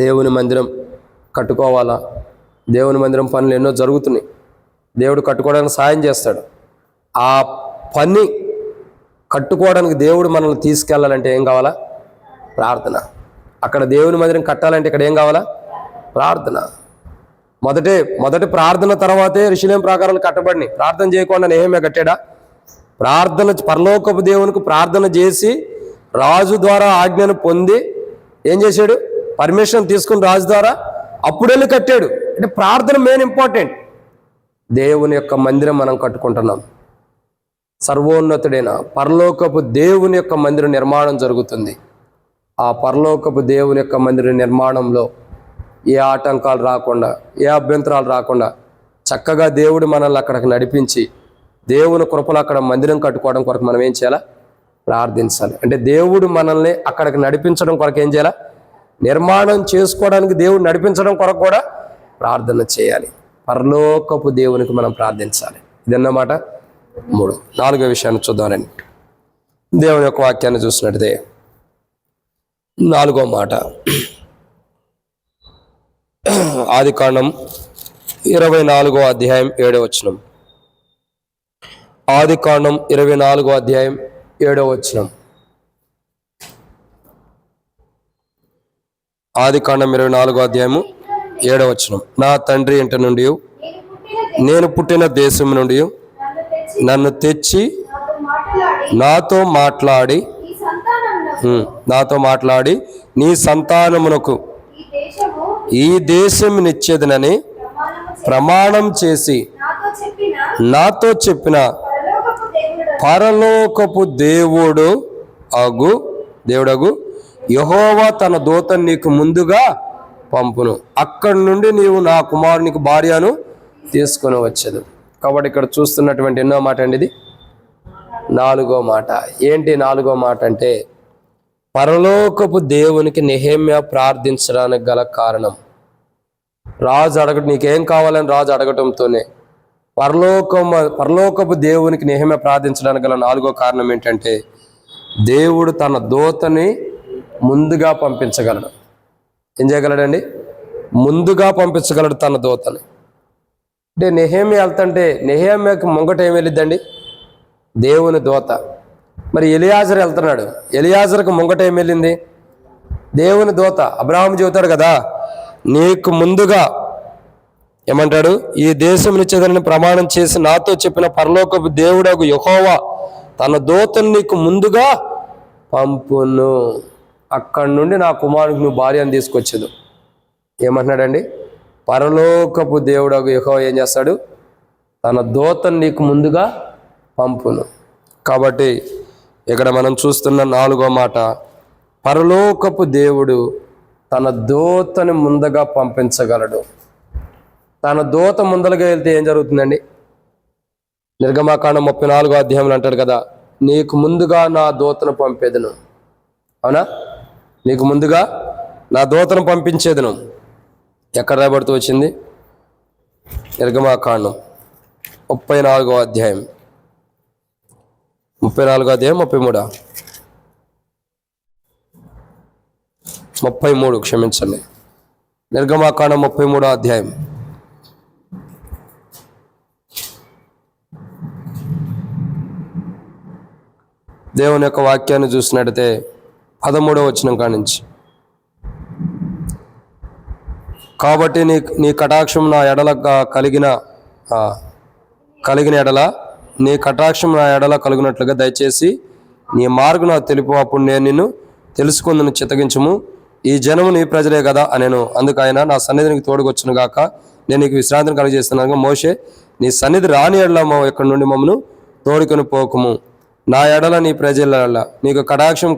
దేవుని మందిరం కట్టుకోవాలా? దేవుని మందిరం పనులు ఎన్నో జరుగుతున్నాయి. దేవుడు కట్టుకోవడానికి సాయం చేస్తాడు. ఆ పని కట్టుకోవడానికి దేవుడు మనల్ని తీసుకెళ్ళాలంటే ఏం కావాలా? ప్రార్థన. అక్కడ దేవుని మందిరం కట్టాలంటే ఇక్కడ ఏం కావాలా? ప్రార్థన. మొదటి ప్రార్థన తర్వాతే యెరూషలేము ప్రాకారాలు కట్టబడినాయి. ప్రార్థన చేయకుండా నెహెమ్యా కట్టాడా? ప్రార్థన, పరలోకపు దేవునికి ప్రార్థన చేసి రాజు ద్వారా ఆజ్ఞను పొంది ఏం చేశాడు? పర్మిషన్ తీసుకుని రాజు ద్వారా అప్పుడు వెళ్ళి కట్టాడు. అంటే ప్రార్థన మెయిన్ ఇంపార్టెంట్. దేవుని యొక్క మందిరం మనం కట్టుకుంటున్నాం. సర్వోన్నతుడైన పరలోకపు దేవుని యొక్క మందిర నిర్మాణం జరుగుతుంది. ఆ పరలోకపు దేవుని యొక్క మందిర నిర్మాణంలో ఏ ఆటంకాలు రాకుండా, ఏ అభ్యంతరాలు రాకుండా చక్కగా దేవుడు మనల్ని అక్కడికి నడిపించి దేవుని కృపలో అక్కడ మందిరం కట్టుకోవడం కొరకు మనం ఏం చేయాలా? ప్రార్థించాలి. అంటే దేవుడు మనల్ని అక్కడికి నడిపించడం కొరకు ఏం చేయాలా? నిర్మాణం చేసుకోవడానికి దేవుడు నడిపించడం కొరకు కూడా ప్రార్థన చేయాలి. పరలోకపు దేవునికి మనం ప్రార్థించాలి. ఇదన్నమాట 3. 4వ విషయాన్ని చూద్దామని దేవుని యొక్క వాక్యాన్ని చూసినట్టే 4వ మాట ఆదికాండం 24వ అధ్యాయం 7వ వచనం. ఆదికాండం 24వ అధ్యాయం 7వ వచనం. ఆదికాండం 24వ అధ్యాయము 7వ వచనం. నా తండ్రి ఇంటి నుండి, నేను పుట్టిన దేశం నుండి నన్ను తెచ్చి నాతో మాట్లాడి నీ సంతానమునకు ఈ దేశమునిచ్చేదనని ప్రమాణం చేసి నాతో చెప్పిన పరలోకపు దేవుడగు యెహోవా తన దూతను నీకు ముందుగా పంపును. అక్కడి నుండి నీవు నా కుమారునికి భార్యను తీసుకొని వచ్చేది. కాబట్టి ఇక్కడ చూస్తున్నటువంటి ఎన్నో మాట అండి ఇది? 4వ మాట. ఏంటి 4వ మాట అంటే పరలోకపు దేవునికి నెహెమ్యా ప్రార్థించడానికి గల కారణం, రాజు అడగటం, నీకేం కావాలని రాజు అడగటంతోనే పరలోకపు దేవునికి నెహెమ్యా ప్రార్థించడానికి గల 4వ కారణం ఏంటంటే దేవుడు తన దూతని ముందుగా పంపించగలడు. ఏం చేయగలడండి? ముందుగా పంపించగలడు తన దూతని. అంటే నెహెమ్యా వెళ్తుంటే నెహెమ్యాకి ముంగట ఏం వెళ్ళిద్దండి? దేవుని దూత. మరి ఎలియాజరు వెళ్తున్నాడు, ఎలియాజరుకు ముంగట ఏం వెళ్ళింది? దేవుని దూత. అబ్రాహాము చెబుతాడు కదా, నీకు ముందుగా ఏమంటాడు? ఈ దేశం నిచ్చేదని ప్రమాణం చేసి నాతో చెప్పిన పరలోకపు దేవుడగు యెహోవా తన దూతను నీకు ముందుగా పంపును. అక్కడి నుండి నా కుమారుడికి నువ్వు భార్యను తీసుకొచ్చేదు. ఏమంటున్నాడండి? పరలోకపు దేవుడగు యెహోవా ఏం చేస్తాడు? తన దూతను నీకు ముందుగా పంపును. కాబట్టి ఇక్కడ మనం చూస్తున్న 4వ మాట, పరలోకపు దేవుడు తన దూతని ముందుగా పంపించగలడు. తన దూత ముందరగా వెళ్తే ఏం జరుగుతుందండి? నిర్గమాకాండం 34వ అధ్యాయంలో అంటాడు కదా, నీకు ముందుగా నా దూతను పంపేదను. అవునా? నీకు ముందుగా నా దూతను పంపించేదను. ఎక్కడ రాబడుతూ వచ్చింది? నిర్గమాకాండం 34వ అధ్యాయం 34వ అధ్యాయం 33 క్షమించండి. నిర్గమాకాండం 33వ అధ్యాయం. దేవుని యొక్క వాక్యాన్ని చూసినట్టయితే 13వ వచనం కాడి నుంచి, కాబట్టి నీ కటాక్షం నా ఎడల కలిగిన ఎడల నీ కటాక్షం నా ఎడల కలుగునట్లుగా దయచేసి నీ మార్గం నాకు తెలుపు, అప్పుడు నేను నిన్ను తెలుసుకుందును, చిత్తగించుము. ఈ జనము నీ ప్రజలే కదా అనేను. అందుకు ఆయన, నా సన్నిధికి తోడుకొచ్చును గాక, నేను నీకు విశ్రాంతిని కలిగజేస్తున్నాను. మోషే, నీ సన్నిధి రాని ఎడల ఇక్కడి నుండి మమ్మను తోడుకొని పోకుము. నా ఎడల నీ ప్రజల నీకు కటాక్షం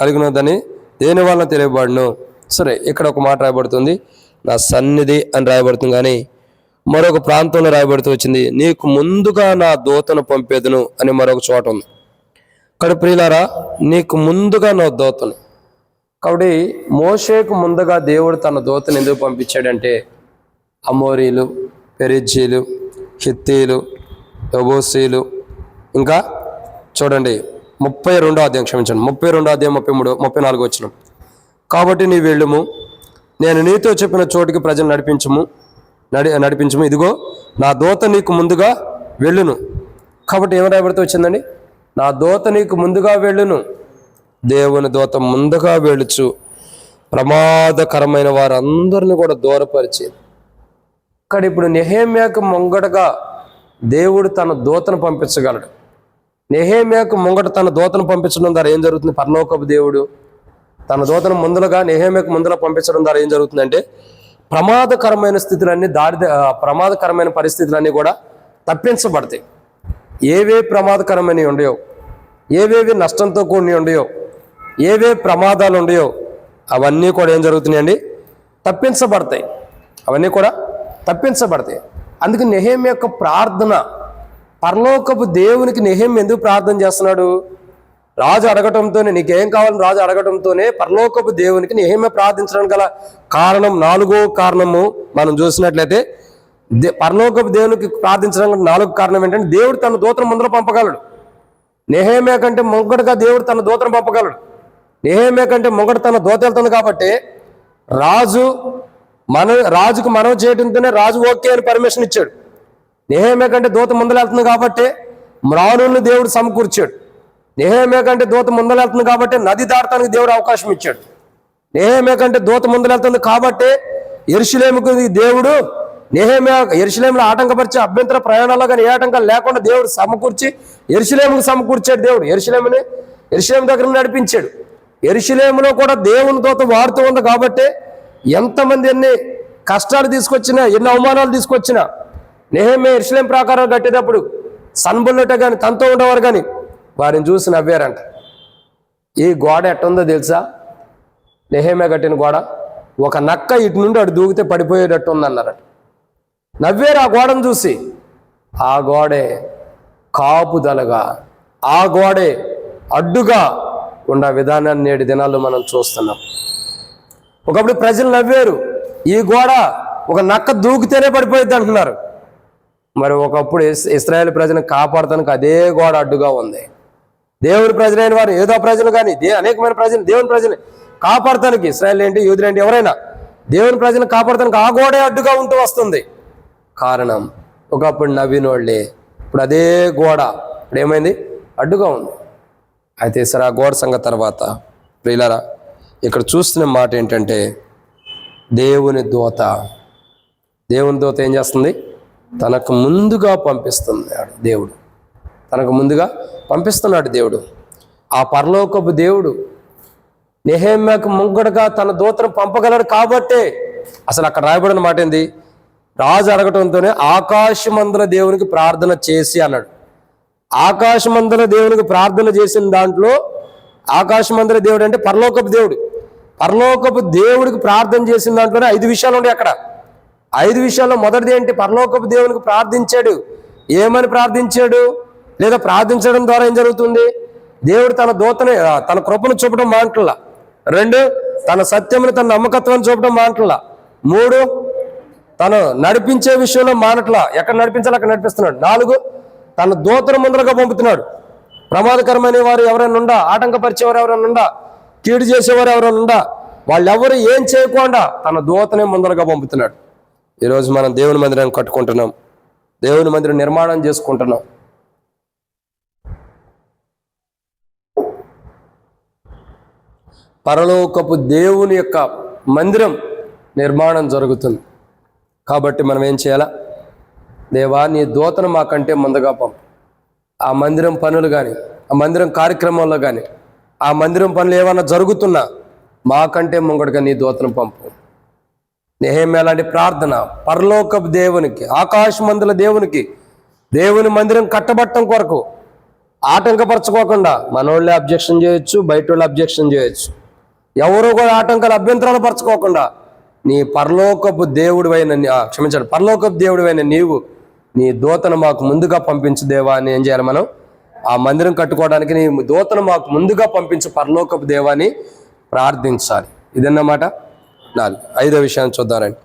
కలిగినదని దేని వలన తెలియబడును. సరే, ఇక్కడ ఒక మాట రాయబడుతుంది, నా సన్నిధి అని రాయబడుతుంది. కానీ మరొక ప్రాంతంలో రాయబడుతూ వచ్చింది, నీకు ముందుగా నా దూతను పంపేదను అని మరొక చోట ఉంది. ఇక్కడ ప్రియులారా, నీకు ముందుగా నా దూతను. కాబట్టి మోషేకు ముందుగా దేవుడు తన దూతను ఎందుకు పంపించాడంటే, అమోరీలు, పెరిజ్జీలు, హిత్తీలు, యెబూసీలు, ఇంకా చూడండి 32వ అధ్యాయం, క్షమించండి 32వ అధ్యాయం 33, 34 వచనం. కాబట్టి నీ వెళ్ళుము, నేను నీతో చెప్పిన చోటికి ప్రజలు నడిపించుము, ఇదిగో నా దూత నీకు ముందుగా వెళ్ళును. కాబట్టి ఏం రాయబడితే వచ్చిందండి, నా దూత నీకు ముందుగా వెళ్ళును. దేవుని దూత ముందుగా వెళ్ళుచు ప్రమాదకరమైన వారందరిని కూడా దూరపరిచేది. ఇక్కడ ఇప్పుడు నెహెమ్యాకు ముంగటగా దేవుడు తన దూతను పంపించగలడు. నెహెమ్యాకు ముంగట తన దూతను పంపించడం ద్వారా ఏం జరుగుతుంది? పరలోకపు దేవుడు తన దూతను ముందులుగా నెహెమ్యాకు ముందులా పంపించడం ద్వారా ఏం జరుగుతుందంటే, ప్రమాదకరమైన ప్రమాదకరమైన పరిస్థితులన్నీ కూడా తప్పించబడతాయి. ఏవే ప్రమాదకరమైనవి ఉండయో, ఏవేవి నష్టంతో కూడినవి ఉండయో, ఏవే ప్రమాదాలు ఉండయో అవన్నీ కూడా ఏం జరుగుతున్నాయండి? తప్పించబడతాయి. అవన్నీ కూడా తప్పించబడతాయి. అందుకే నెహెమ్యా యొక్క ప్రార్థన, పరలోకపు దేవునికి నెహెమ్యా ఎందుకు ప్రార్థన చేస్తున్నాడు? రాజు అడగటంతోనే, నీకేం కావాలని రాజు అడగటంతోనే పరలోకపు దేవునికి నెహెమ్యా ప్రార్థించడానికి గల కారణం, 4వ కారణము మనం చూసినట్లయితే, పరలోకపు దేవునికి ప్రార్థించడానికి 4వ కారణం ఏంటంటే, దేవుడు తన దూతను ముందర పంపగలడు. నెహెమ్యా కంటే ముంగటగా దేవుడు తన దూతను పంపగలడు. నెహెమ్యా కంటే ముంగట తన దూత వెళ్తుంది కాబట్టి రాజుకు మనవి చేయడంతోనే రాజు ఓకే అని పర్మిషన్ ఇచ్చాడు. నెహెమ్యా కంటే దూత ముందర వెళ్తుంది కాబట్టి మ్రానుల్ని దేవుడు సమకూర్చాడు. నెహెమ్యా కంటే దూత ముందర వెళ్తుంది కాబట్టి నది దాటడానికి దేవుడు అవకాశం ఇచ్చాడు. నెహెమ్యా కంటే దూత ముందర వెళ్తుంది కాబట్టి యెరూషలేముకు దేవుడు యెరూషలేములో ఆటంకపరిచే అభ్యంతర ప్రయాణాల్లో కానీ ఏ ఆటంకాలు లేకుండా దేవుడు సమకూర్చి యెరూషలేముకు సమకూర్చాడు. దేవుడు యెరూషలేము దగ్గర నడిపించాడు. యెరూషలేములో కూడా దేవుని దూత వాడుతూ ఉంది కాబట్టి ఎంతమంది ఎన్ని కష్టాలు తీసుకొచ్చినా, ఎన్ని అవమానాలు తీసుకొచ్చినా, నెహెమ్యా యెరూషలేం ప్రాకారాలు కట్టేటప్పుడు సన్బుల్లట కానీ తనతో ఉండేవారు కానీ వారిని చూసి నవ్వారంట. ఈ గోడ ఎట్టుందో తెలుసా? నెహెమ్యా కట్టిన గోడ, ఒక నక్క ఇటు నుండి అటు దూకితే పడిపోయేటట్టు ఉందన్నారట. నవ్వారు ఆ గోడను చూసి. ఆ గోడే కాపుదలగా, ఆ గోడే అడ్డుగా ఉన్న విధానాన్ని నేటి దినాల్లో మనం చూస్తున్నాం. ఒకప్పుడు ప్రజలు నవ్వారు, ఈ గోడ ఒక నక్క దూకితేనే పడిపోయింది అంటున్నారు. మరి ఒకప్పుడు ఇశ్రాయేలు ప్రజలను కాపాడటానికి అదే గోడ అడ్డుగా ఉంది. దేవుని ప్రజలైన వారు, ఏదో ప్రజలు కానీ అనేకమైన ప్రజలు, దేవుని ప్రజలు కాపాడటానికి, ఇశ్రాయేలు ఏంటి, యూదులేంటి, ఎవరైనా దేవుని ప్రజలను కాపాడటానికి ఆ గోడే అడ్డుగా ఉంటూ వస్తుంది. కారణం, ఒకప్పుడు నవ్వినోళ్లే, ఇప్పుడు అదే గోడ ఇప్పుడు ఏమైంది? అడ్డుగా ఉంది. అయితే సరే, ఆ గోడ సంగతి తర్వాత ప్రియులారా, ఇక్కడ చూస్తున్న మాట ఏంటంటే, దేవుని దూత ఏం చేస్తుంది? తనకు ముందుగా పంపిస్తున్నాడు దేవుడు. తనకు ముందుగా పంపిస్తున్నాడు దేవుడు. ఆ పరలోకపు దేవుడు నెహెమ్యాకు ముంగడగా తన దూతను పంపగలడు కాబట్టే, అసలు అక్కడ రాయబడిన మాట ఏంది? రాజు అడగటంతోనే ఆకాశమందుల దేవునికి ప్రార్థన చేసి అన్నాడు. ఆకాశమందుల దేవునికి ప్రార్థన చేసిన దాంట్లో, ఆకాశమందుల దేవుడు అంటే పరలోకపు దేవుడు. పరలోకపు దేవుడికి ప్రార్థన చేసిన దాంట్లోనే 5 విషయాలు ఉన్నాయి. అక్కడ 5 విషయాల్లో మొదటిది ఏంటి? పరలోకపు దేవునికి ప్రార్థించాడు. ఏమని ప్రార్థించాడు? లేదా ప్రార్థించడం ద్వారా ఏం జరుగుతుంది? దేవుడు తన దూతని, తన కృపను చూపడం మాటల. 2, తన సత్యమును, తన నమ్మకత్వాన్ని చూపడం మాటల. 3, తను నడిపించే విషయంలో మానట్ల, ఎక్కడ నడిపించాలో అక్కడ నడిపిస్తున్నాడు. 4, తన దూతను ముందరగా పంపుతున్నాడు. ప్రమాదకరమైన వారు ఎవరైనా ఉండా, ఆటంకపరిచేవారు ఎవరైనా ఉండా, కీడు చేసేవారు ఎవరైనా ఉండా, వాళ్ళెవరు ఏం చేయకుండా తన దూతనే ముందరగా పంపుతున్నాడు. ఈరోజు మనం దేవుని మందిరాన్ని కట్టుకుంటున్నాం, దేవుని మందిరం నిర్మాణం చేసుకుంటున్నాం. పరలోకపు దేవుని యొక్క మందిరం నిర్మాణం జరుగుతుంది కాబట్టి మనం ఏం చేయాలా? దేవా, నీ దూతను మాకంటే ముందుగా పంపు. ఆ మందిరం పనులు కానీ, ఆ మందిరం కార్యక్రమంలో కానీ, ఆ మందిరం పనులు ఏమన్నా జరుగుతున్నా మాకంటే ముంగడుగా నీ దూతను పంపు. నెహెమ్యా లాంటి ప్రార్థన పరలోకపు దేవునికి, ఆకాశమందుల దేవునికి, దేవుని మందిరం కట్టబట్టం కొరకు ఆటంకపరచుకోకుండా మనోళ్ళే అబ్జెక్షన్ చేయొచ్చు, బయట వాళ్ళు అబ్జెక్షన్ చేయొచ్చు, ఎవరు కూడా ఆటంకాలు అభ్యంతరాలు పరచుకోకుండా నీ పరలోకపు దేవుడివైన పరలోకపు దేవుడివైన నీవు నీ దూతను మాకు ముందుగా పంపించు దేవా అని ఏం చేయాలి మనం? ఆ మందిరం కట్టుకోవడానికి నీ దూతను మాకు ముందుగా పంపించు పరలోకపు దేవాని ప్రార్థించాలి. ఇదన్నమాట 4. 5వ విషయాన్ని చూద్దారండి.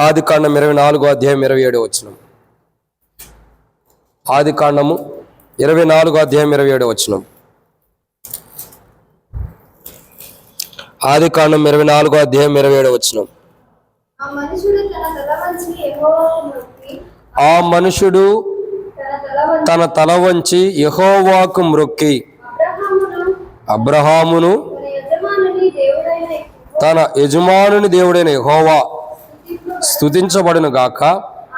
ఆదికాండం 24వ అధ్యాయం 27వ వచనం. ఆదికాండము 24వ అధ్యాయం 27వ వచనం. ఆదికాండం 24వ అధ్యాయం 27వ వచనం. ఆ మనుషుడు తన తల వంచి యెహోవాకు మొక్కి తన తల వంచి యెహోవాకు మ్రొక్కి అబ్రహామును తన యజమానుని దేవుడైన యెహోవా స్తుతించబడును గాక.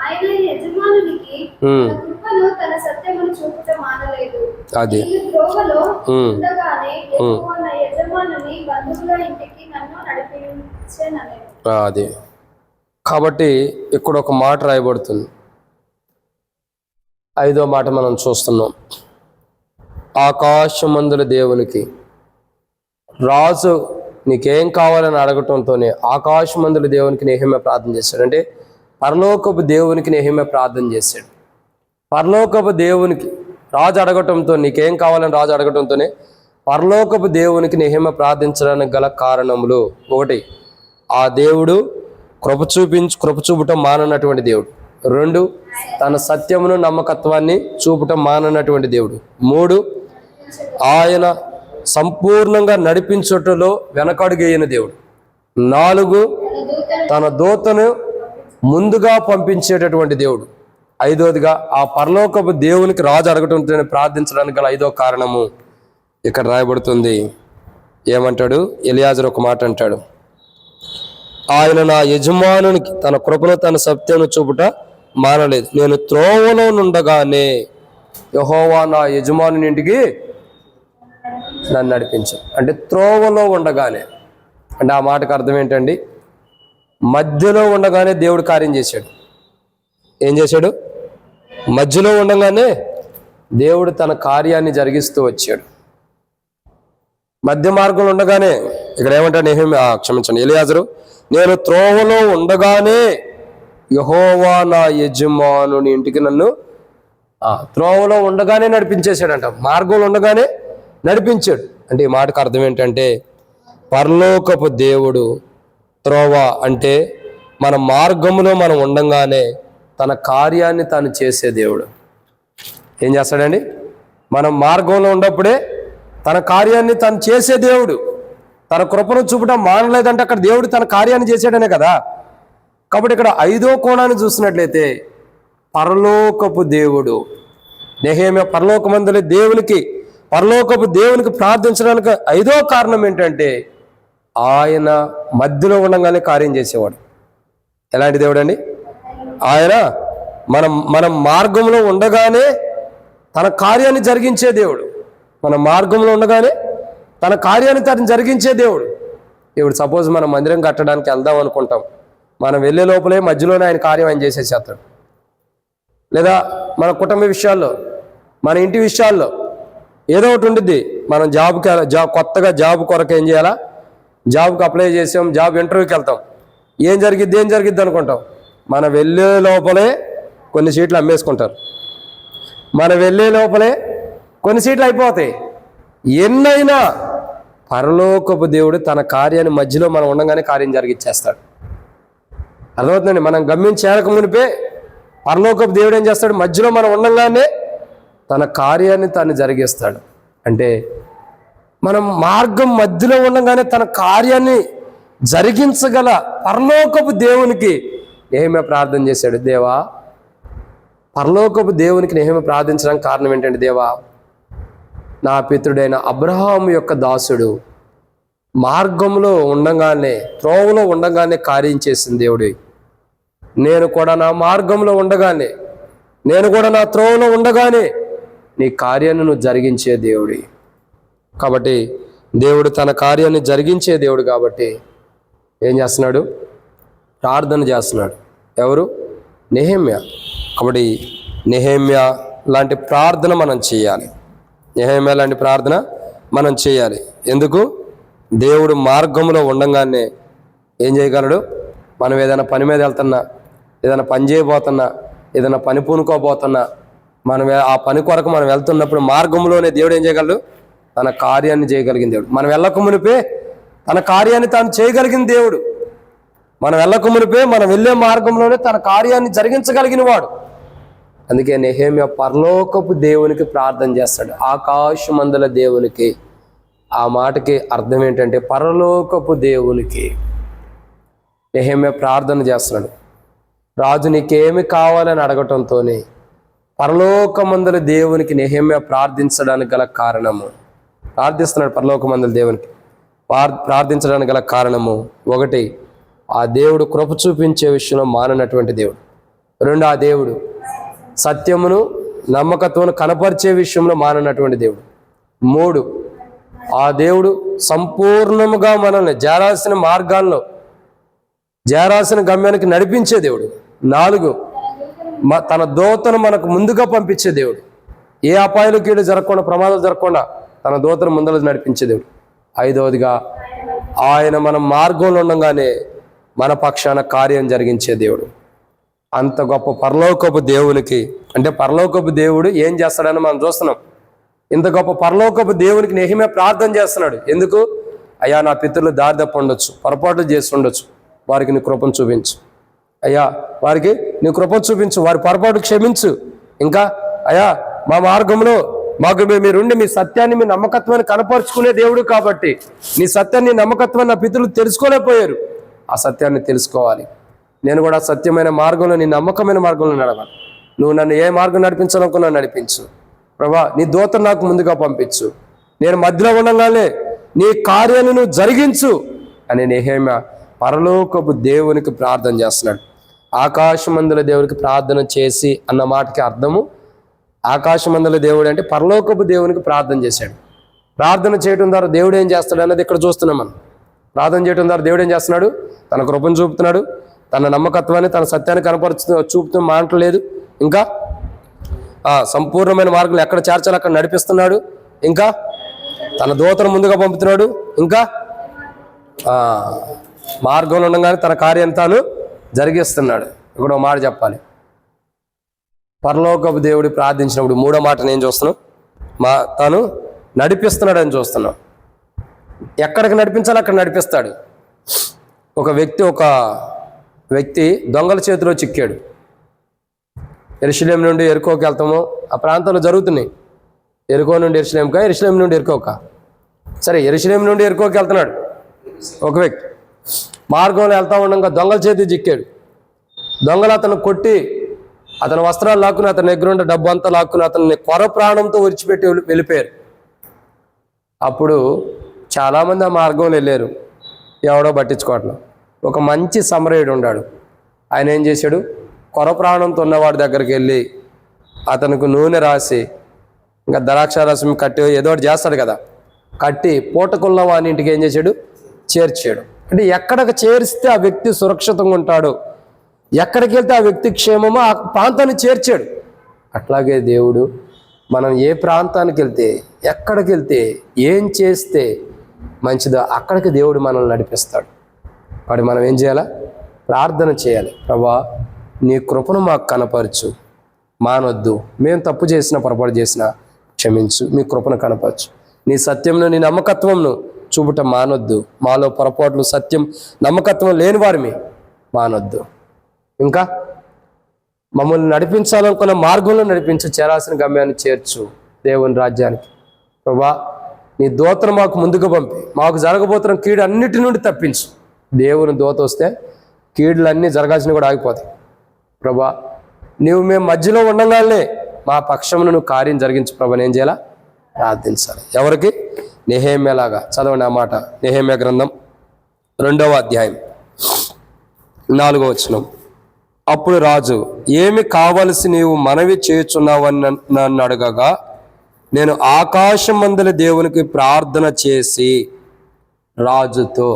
ఆయన యజమానునికి తన కృపను తన సత్యమును చూపుట మానలేదు. అది నేను త్రోవలో ఉండగానే యెహోవా నా యజమానుని బంధువుల ఇంటికి నన్ను నడిపించెననెను. అది కాబట్టి ఇక్కడ ఒక మాట రాయబడుతుంది. 5వ మాట మనం చూస్తున్నాం. ఆకాశమందుల దేవునికి రాజు నీకేం కావాలని అడగటంతోనే ఆకాశమందుల దేవునికి నెహెమ్యా ప్రార్థన చేశాడు. అంటే పరలోకపు దేవునికి నెహెమ్యా ప్రార్థన చేశాడు. పరలోకపు దేవునికి రాజు అడగటంతో నీకేం కావాలని రాజు అడగటంతోనే పరలోకపు దేవునికి నెహెమ్యా ప్రార్థించడానికి గల కారణములు: 1, ఆ దేవుడు కృప చూపటం మాననటువంటి దేవుడు. 2, తన సత్యమును నమ్మకత్వాన్ని చూపటం మాననటువంటి దేవుడు. 3, ఆయన సంపూర్ణంగా నడిపించుటలో వెనకడుగేయని దేవుడు. 4, తన దూతను ముందుగా పంపించేటటువంటి దేవుడు. 5వదిగా ఆ పరలోకపు దేవునికి రాజు అడగటంతో ప్రార్థించడానికి గల 5వ కారణము ఇక్కడ రాయబడుతుంది. ఏమంటాడు? ఎలియాజరు ఒక మాట అంటాడు, ఆయన నా యజమానునికి తన కృపను తన సత్యమును చూపుట మానలేదు. నేను త్రోవలో నుండగానే యెహోవా నా యజమానుని ఇంటికి నన్ను నడిపించాడు. అంటే త్రోవలో ఉండగానే, అంటే ఆ మాటకు అర్థం ఏంటండి? మధ్యలో ఉండగానే దేవుడు కార్యం చేశాడు. ఏం చేశాడు? మధ్యలో ఉండగానే దేవుడు తన కార్యాన్ని జరిగిస్తూ వచ్చాడు. మధ్య మార్గంలో ఉండగానే ఇక్కడ ఏమంటాడు ఎలియాజరు, నేను త్రోవలో ఉండగానే యెహోవా నా యజమానుని ఇంటికి నన్ను త్రోవలో ఉండగానే నడిపించేశాడంట. మార్గంలో ఉండగానే నడిపించాడు. అంటే ఈ మాటకు అర్థం ఏంటంటే పరలోకపు దేవుడు త్రోవ అంటే మన మార్గంలో మనం ఉండంగానే తన కార్యాన్ని తాను చేసే దేవుడు. ఏం చేస్తాడండి? మనం మార్గంలో ఉన్నప్పుడే తన కార్యాన్ని తాను చేసే దేవుడు. తన కృపను చూపడం మానలేదంటే అక్కడ దేవుడు తన కార్యాన్ని చేసాడనే కదా. కాబట్టి ఇక్కడ 5వ కోణాన్ని చూసినట్లయితే పరలోకపు దేవుడు నెహెమ్యా పరలోకపు దేవునికి ప్రార్థించడానికి 5వ కారణం ఏంటంటే ఆయన మధ్యలో ఉండగానే కార్యం చేసేవాడు. ఎలాంటి దేవుడు అండి? ఆయన మనం మార్గంలో ఉండగానే తన కార్యాన్ని జరిగించే దేవుడు. మన మార్గంలో ఉండగానే తన కార్యాన్ని తను జరిగించే దేవుడు. ఇప్పుడు సపోజ్ మనం మందిరం కట్టడానికి వెళ్దాం అనుకుంటాం, మనం వెళ్ళే లోపలే మధ్యలోనే ఆయన కార్యం ఆయన చేసేసేస్తాడు. లేదా మన కుటుంబ విషయాల్లో, మన ఇంటి విషయాల్లో ఏదో ఒకటి ఉండిద్ది. మనం కొత్తగా జాబ్ కొరకు ఏం చేయాలా? జాబ్కి అప్లై చేసాం, జాబ్ ఇంటర్వ్యూకి వెళ్తాం. ఏం జరిగిద్ది అనుకుంటాం. మనం వెళ్ళే లోపలే కొన్ని సీట్లు అమ్మేసుకుంటారు. మనం వెళ్ళే లోపలే కొన్ని సీట్లు అయిపోతాయి. ఎన్నైనా పరలోకపు దేవుడు తన కార్యాన్ని మధ్యలో మనం ఉండగానే కార్యం జరిగిచ్చేస్తాడు. అర్థమవుతుందండి? మనం గమ్యం చేరక మునిపే పరలోకపు దేవుడు ఏం చేస్తాడు? మధ్యలో మనం ఉండగానే తన కార్యాన్ని తాను జరిగిస్తాడు. అంటే మనం మార్గం మధ్యలో ఉండగానే తన కార్యాన్ని జరిగించగల పరలోకపు దేవునికి నెహెమ్యా ప్రార్థన చేశాడు. దేవా, పరలోకపు దేవునికి నెహెమ్యా ప్రార్థించడానికి కారణం ఏంటంటే, దేవా, నా పితృడైన అబ్రహాము యొక్క దాసుడు మార్గంలో ఉండగానే, త్రోవలో ఉండగానే కార్యం చేసిన దేవుడు. నేను కూడా నా మార్గంలో ఉండగానే, నేను కూడా నా త్రోవలో ఉండగానే నీ కార్యాన్ని నువ్వు జరిగించే దేవుడి. కాబట్టి దేవుడు తన కార్యాన్ని జరిగించే దేవుడు కాబట్టి ఏం చేస్తున్నాడు? ప్రార్థన చేస్తున్నాడు. ఎవరు? నెహెమ్యా. కాబట్టి నెహెమ్యా లాంటి ప్రార్థన మనం చేయాలి. నెహెమ్యా లాంటి ప్రార్థన మనం చేయాలి. ఎందుకు? దేవుడు మార్గంలో ఉండంగానే ఏం చేయగలడు? మనం ఏదైనా పని మీద వెళ్తున్నా, ఏదైనా పని చేయబోతున్నా, ఏదైనా పని పూనుకోబోతున్నా, మనం ఆ పని కొరకు మనం వెళ్తున్నప్పుడు మార్గంలోనే దేవుడు ఏం చేయగలడు? తన కార్యాన్ని చేయగలిగిన దేవుడు. మనం వెళ్ళక మునిపే తన కార్యాన్ని తాను చేయగలిగిన దేవుడు. మనం వెళ్ళక మునిపే మనం వెళ్ళే మార్గంలోనే తన కార్యాన్ని జరిగించగలిగిన వాడు. అందుకే నెహెమ్యా పరలోకపు దేవునికి ప్రార్థన చేస్తాడు, ఆకాశమందుల దేవునికి. ఆ మాటకి అర్థం ఏంటంటే పరలోకపు దేవునికి నెహెమ్యా ప్రార్థన చేస్తున్నాడు. రాజు నీకేమి కావాలని అడగటంతోనే పరలోకమందుల దేవునికి నెహెమ్యా ప్రార్థించడానికి గల కారణము, ప్రార్థిస్తున్నాడు పరలోకమందుల దేవునికి ప్రార్థించడానికి గల కారణము, ఒకటి, ఆ దేవుడు కృప చూపించే విషయంలో మాననటువంటి దేవుడు. రెండు, ఆ దేవుడు సత్యమును నమ్మకత్వమును కనపరిచే విషయంలో మాననటువంటి దేవుడు. మూడు, ఆ దేవుడు సంపూర్ణముగా మనల్ని చేరాల్సిన మార్గాల్లో చేరాల్సిన గమ్యానికి నడిపించే దేవుడు. నాలుగు, తన దూతను మనకు ముందుగా పంపించే దేవుడు. ఏ అపాయాలు కీడు జరగకుండా, ప్రమాదాలు జరగకుండా తన దూతను ముందర నడిపించే దేవుడు. ఐదవదిగా, ఆయన మన మార్గంలో ఉండగానే మన పక్షాన కార్యం జరిగించే దేవుడు. అంత గొప్ప పరలోకపు దేవునికి, అంటే పరలోకపు దేవుడు ఏం చేస్తాడని మనం చూస్తున్నాం. ఇంత గొప్ప పరలోకపు దేవునికి నెహెమ్యా ప్రార్థన చేస్తున్నాడు. ఎందుకు? అయ్యా, నా పితరులు దారి తప్పి ఉండొచ్చు, పొరపాట్లు చేసి ఉండొచ్చు, వారికి నీ కృపను చూపించు. అయ్యా, వారికి నీ కృపను చూపించు, వారి పొరపాటు క్షమించు. ఇంకా అయ్యా, మా మార్గంలో మాకు మీరుండి మీ సత్యాన్ని, మీ నమ్మకత్వాన్ని కనపరుచుకునే దేవుడు కాబట్టి నీ సత్యాన్ని, నమ్మకత్వాన్ని నా పితరులు తెలుసుకోలేకపోయారు. ఆ సత్యాన్ని తెలుసుకోవాలి. నేను కూడా సత్యమైన మార్గంలో, నీ నమ్మకమైన మార్గంలో నడవాలి. నువ్వు నన్ను ఏ మార్గం నడిపించాలనుకున్నా నడిపించు ప్రభా. నీ దూతను నాకు ముందుగా పంపించు. నేను మధ్యలో ఉండగానే నీ కార్యాన్ని నువ్వు జరిగించు అని నెహెమ్యా పరలోకపు దేవునికి ప్రార్థన చేస్తున్నాడు. ఆకాశమందుల దేవునికి ప్రార్థన చేసి అన్న మాటకి అర్థము, ఆకాశమందుల దేవుడు అంటే పరలోకపు దేవునికి ప్రార్థన చేశాడు. ప్రార్థన చేయడం ద్వారా దేవుడు ఏం చేస్తాడు అన్నది ఇక్కడ చూస్తున్నాం మనం. ప్రార్థన చేయడం ద్వారా దేవుడు ఏం చేస్తున్నాడు? తన కృపను చూపుతున్నాడు, తన నమ్మకత్వాన్ని, తన సత్యాన్ని చూపుతూ మానట్లేదు. ఇంకా సంపూర్ణమైన మార్గంలో ఎక్కడ చేర్చాలో అక్కడ నడిపిస్తున్నాడు. ఇంకా తన దూతను ముందుగా పంపుతున్నాడు. ఇంకా మార్గంలో ఉండగానే తన కార్యాన్ని తాను జరిగిస్తున్నాడు. ఇక్కడ ఒక మాట చెప్పాలి. పరలోకపు దేవుడు ప్రార్థించినప్పుడు మూడో మాట నేను చూస్తున్నాను, తాను నడిపిస్తున్నాడు అని చూస్తున్నాం. ఎక్కడికి నడిపించాలో అక్కడ నడిపిస్తాడు. ఒక వ్యక్తి దొంగల చేతిలో చిక్కాడు. యెరూషలేము నుండి యెరికోకి వెళ్తాము, ఆ ప్రాంతంలో జరుగుతున్నాయి. యెరికో నుండి యెరూషలేముకా, యెరూషలేము నుండి యెరికోకా? సరే, యెరూషలేము నుండి యెరికోకి వెళ్తున్నాడు ఒక వ్యక్తి. మార్గంలో వెళ్తా ఉండగా దొంగల చేతికి చిక్కాడు. దొంగలు అతను కొట్టి, అతని వస్త్రాలు లాక్కుని, అతని దగ్గర ఉండే డబ్బు అంతా లాక్కుని అతన్ని కొర ప్రాణంతో విడిచిపెట్టి వెళ్ళిపోయారు. అప్పుడు చాలామంది ఆ మార్గంలో వెళ్ళారు, ఎవడో పట్టించుకోవట్లేదు. ఒక మంచి సమరయుడు ఉన్నాడు. ఆయన ఏం చేశాడు? కొర ప్రాణంతో ఉన్నవాడి దగ్గరికి వెళ్ళి అతనికి నూనె రాసి, ఇంకా ద్రాక్షారసం కట్టి ఏదో ఒకటి చేస్తాడు కదా, కట్టి పూటకున్న వాని ఇంటికి ఏం చేశాడు? చేర్చాడు. అంటే ఎక్కడికి చేరిస్తే ఆ వ్యక్తి సురక్షితంగా ఉంటాడు, ఎక్కడికి వెళ్తే ఆ వ్యక్తి క్షేమమో ఆ ప్రాంతాన్ని చేర్చాడు. అట్లాగే దేవుడు మనం ఏ ప్రాంతానికి వెళ్తే, ఎక్కడికి వెళ్తే, ఏం చేస్తే మంచిదో అక్కడికి దేవుడు మనల్ని నడిపిస్తాడు. వాడు మనం ఏం చేయాలా? ప్రార్థన చేయాలి. ప్రభా, నీ కృపను మాకు కనపరచు, మానొద్దు, మేము తప్పు చేసినా పొరపాటు చేసినా క్షమించు, మీ కృపను కనపరచు, నీ సత్యంలో నీ నమ్మకత్వంను చూపటం మానొద్దు, మాలో పొరపాట్లు, సత్యం, నమ్మకత్వం లేని వారిని మానొద్దు. ఇంకా మమ్మల్ని నడిపించాలనుకున్న మార్గంలో నడిపించు, చేరాల్సిన గమ్యాన్ని చేర్చు దేవుని రాజ్యానికి. ప్రభా, నీ దూతను మాకు ముందుకు పంపి మాకు జరగబోతున్న కీడు అన్నిటి నుండి తప్పించు. దేవుని దూత వస్తే కీడులన్నీ జరగాల్సినవి కూడా ఆగిపోతాయి. ప్రభా, నీవు మేము మధ్యలో ఉండగానే మా పక్షమును నువ్వు కార్యం జరిగించు ప్రభా. ఏం చేయాలా? ప్రార్థించాలి. ఎవరికి? నెహెమ్యాలాగా. చదవండి ఆ మాట. నెహెమ్యా గ్రంథం 2వ అధ్యాయం 4వ వచనం. అప్పుడు రాజు, ఏమి కావలసి నీవు మనవి చేయుచున్నావని నన్ను అడగగా, నేను ఆకాశమందుల దేవునికి ప్రార్థన చేసి రాజుతో,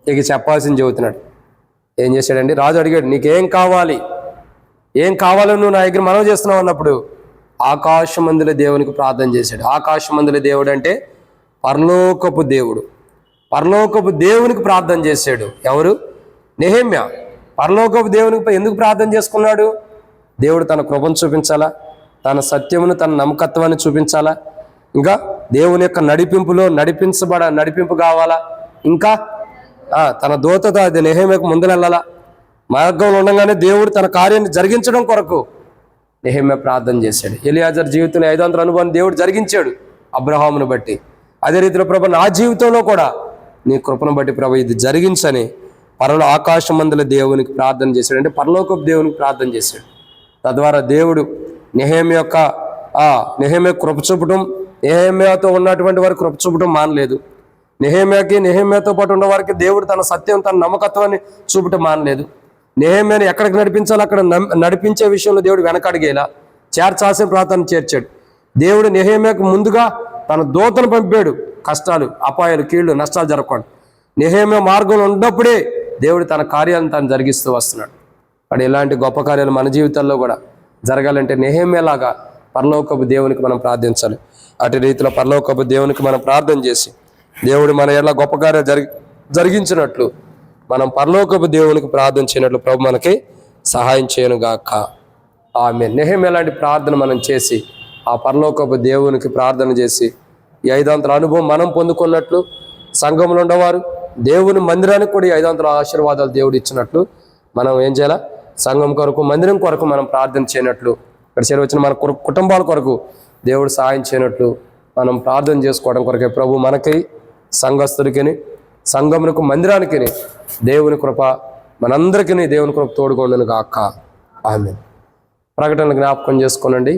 ఇక చెప్పాల్సింది చెబుతున్నాడు. ఏం చేశాడండి? రాజు అడిగాడు, నీకేం కావాలి, ఏం కావాలని నువ్వు నా దగ్గర మనవి చేస్తున్నావు అన్నప్పుడు ఆకాశమందుల దేవునికి ప్రార్థన చేశాడు. ఆకాశమందుల దేవుడు అంటే పరలోకపు దేవుడు. పరలోకపు దేవునికి ప్రార్థన చేశాడు. ఎవరు? నెహెమ్యా. పరలోకపు దేవునికి ఎందుకు ప్రార్థన చేసుకున్నాడు? దేవుడు తన కృపను చూపించాలా, తన సత్యమును, తన నమ్మకత్వాన్ని చూపించాలా, ఇంకా దేవుని యొక్క నడిపింపు కావాలా, ఇంకా తన దూతతో అది నెహెమ్యాకు ముందులెళ్ళాలా. మార్గంలో ఉండగానే దేవుడు తన కార్యాన్ని జరిగించడం కొరకు నెహెమ్యా ప్రార్థన చేశాడు. ఎలియాజర్ జీవితంలో 500 అనుభవాన్ని దేవుడు జరిగించాడు అబ్రహామును బట్టి. అదే రీతిలో ప్రభు నా జీవితంలో కూడా నీ కృపను బట్టి ప్రభు ఇది జరిగించని ఆకాశమందుల దేవునికి ప్రార్థన చేశాడు. అంటే పరలోకపు దేవునికి ప్రార్థన చేశాడు. తద్వారా దేవుడు నెహెమ్యా కృప చూపటం, నెహెమ్యాతో ఉన్నటువంటి వారికి కృప చూపటం మానలేదు. నెహెమ్యాతో పాటు ఉన్న వారికి దేవుడు తన సత్యం, తన నమ్మకత్వాన్ని చూపటం మానలేదు. నెహెమ్యాని ఎక్కడికి నడిపించాలో అక్కడ నడిపించే విషయంలో దేవుడు వెనకడిగేలా చేర్చాల్సిన ప్రార్థన చేర్చాడు. దేవుడు నెహెమ్యాకు ముందుగా తన దూతను పంపాడు. కష్టాలు, అపాయాలు, కీళ్లు, నష్టాలు జరగకుండా నెహెమ్యా మార్గంలో ఉన్నప్పుడే దేవుడు తన కార్యాలను తాను జరిగిస్తూ వస్తున్నాడు. అక్కడ ఇలాంటి గొప్ప కార్యాలు మన జీవితాల్లో కూడా జరగాలంటే నెహెమ్యాలాగా పరలోకపు దేవునికి మనం ప్రార్థించాలి. అటు రీతిలో పరలోకపు దేవునికి మనం ప్రార్థన చేసి దేవుడు మన ఎలా గొప్ప కార్యాలు జరిగించినట్లు మనం పరలోకపు దేవునికి ప్రార్థన చేయనట్లు ప్రభు మనకి సహాయం చేయనుగాక. ఆమేన్. నెహెమ్యా లాంటి ప్రార్థన మనం చేసి ఆ పరలోకపు దేవునికి ప్రార్థన చేసి ఈ 500 అనుభవం మనం పొందుకున్నట్లు, సంఘంలో ఉండేవారు దేవుని మందిరానికి కూడా 500 ఆశీర్వాదాలు దేవుడు ఇచ్చినట్లు మనం ఏం చేయాలా? సంఘం కొరకు, మందిరం కొరకు మనం ప్రార్థన చేయనట్లు, ఇక్కడ చేరవచ్చిన మన కుటుంబాల కొరకు దేవుడు సహాయం చేయనట్లు మనం ప్రార్థన చేసుకోవడం కొరకే ప్రభు మనకి, సంఘస్థుడికి, సంఘమునకు, మందిరానికి దేవుని కృప మనందరికీ దేవుని కృప తోడుకొండును గాక. ఆమేన్. ప్రకటనలు జ్ఞాపకం చేసుకోనండి.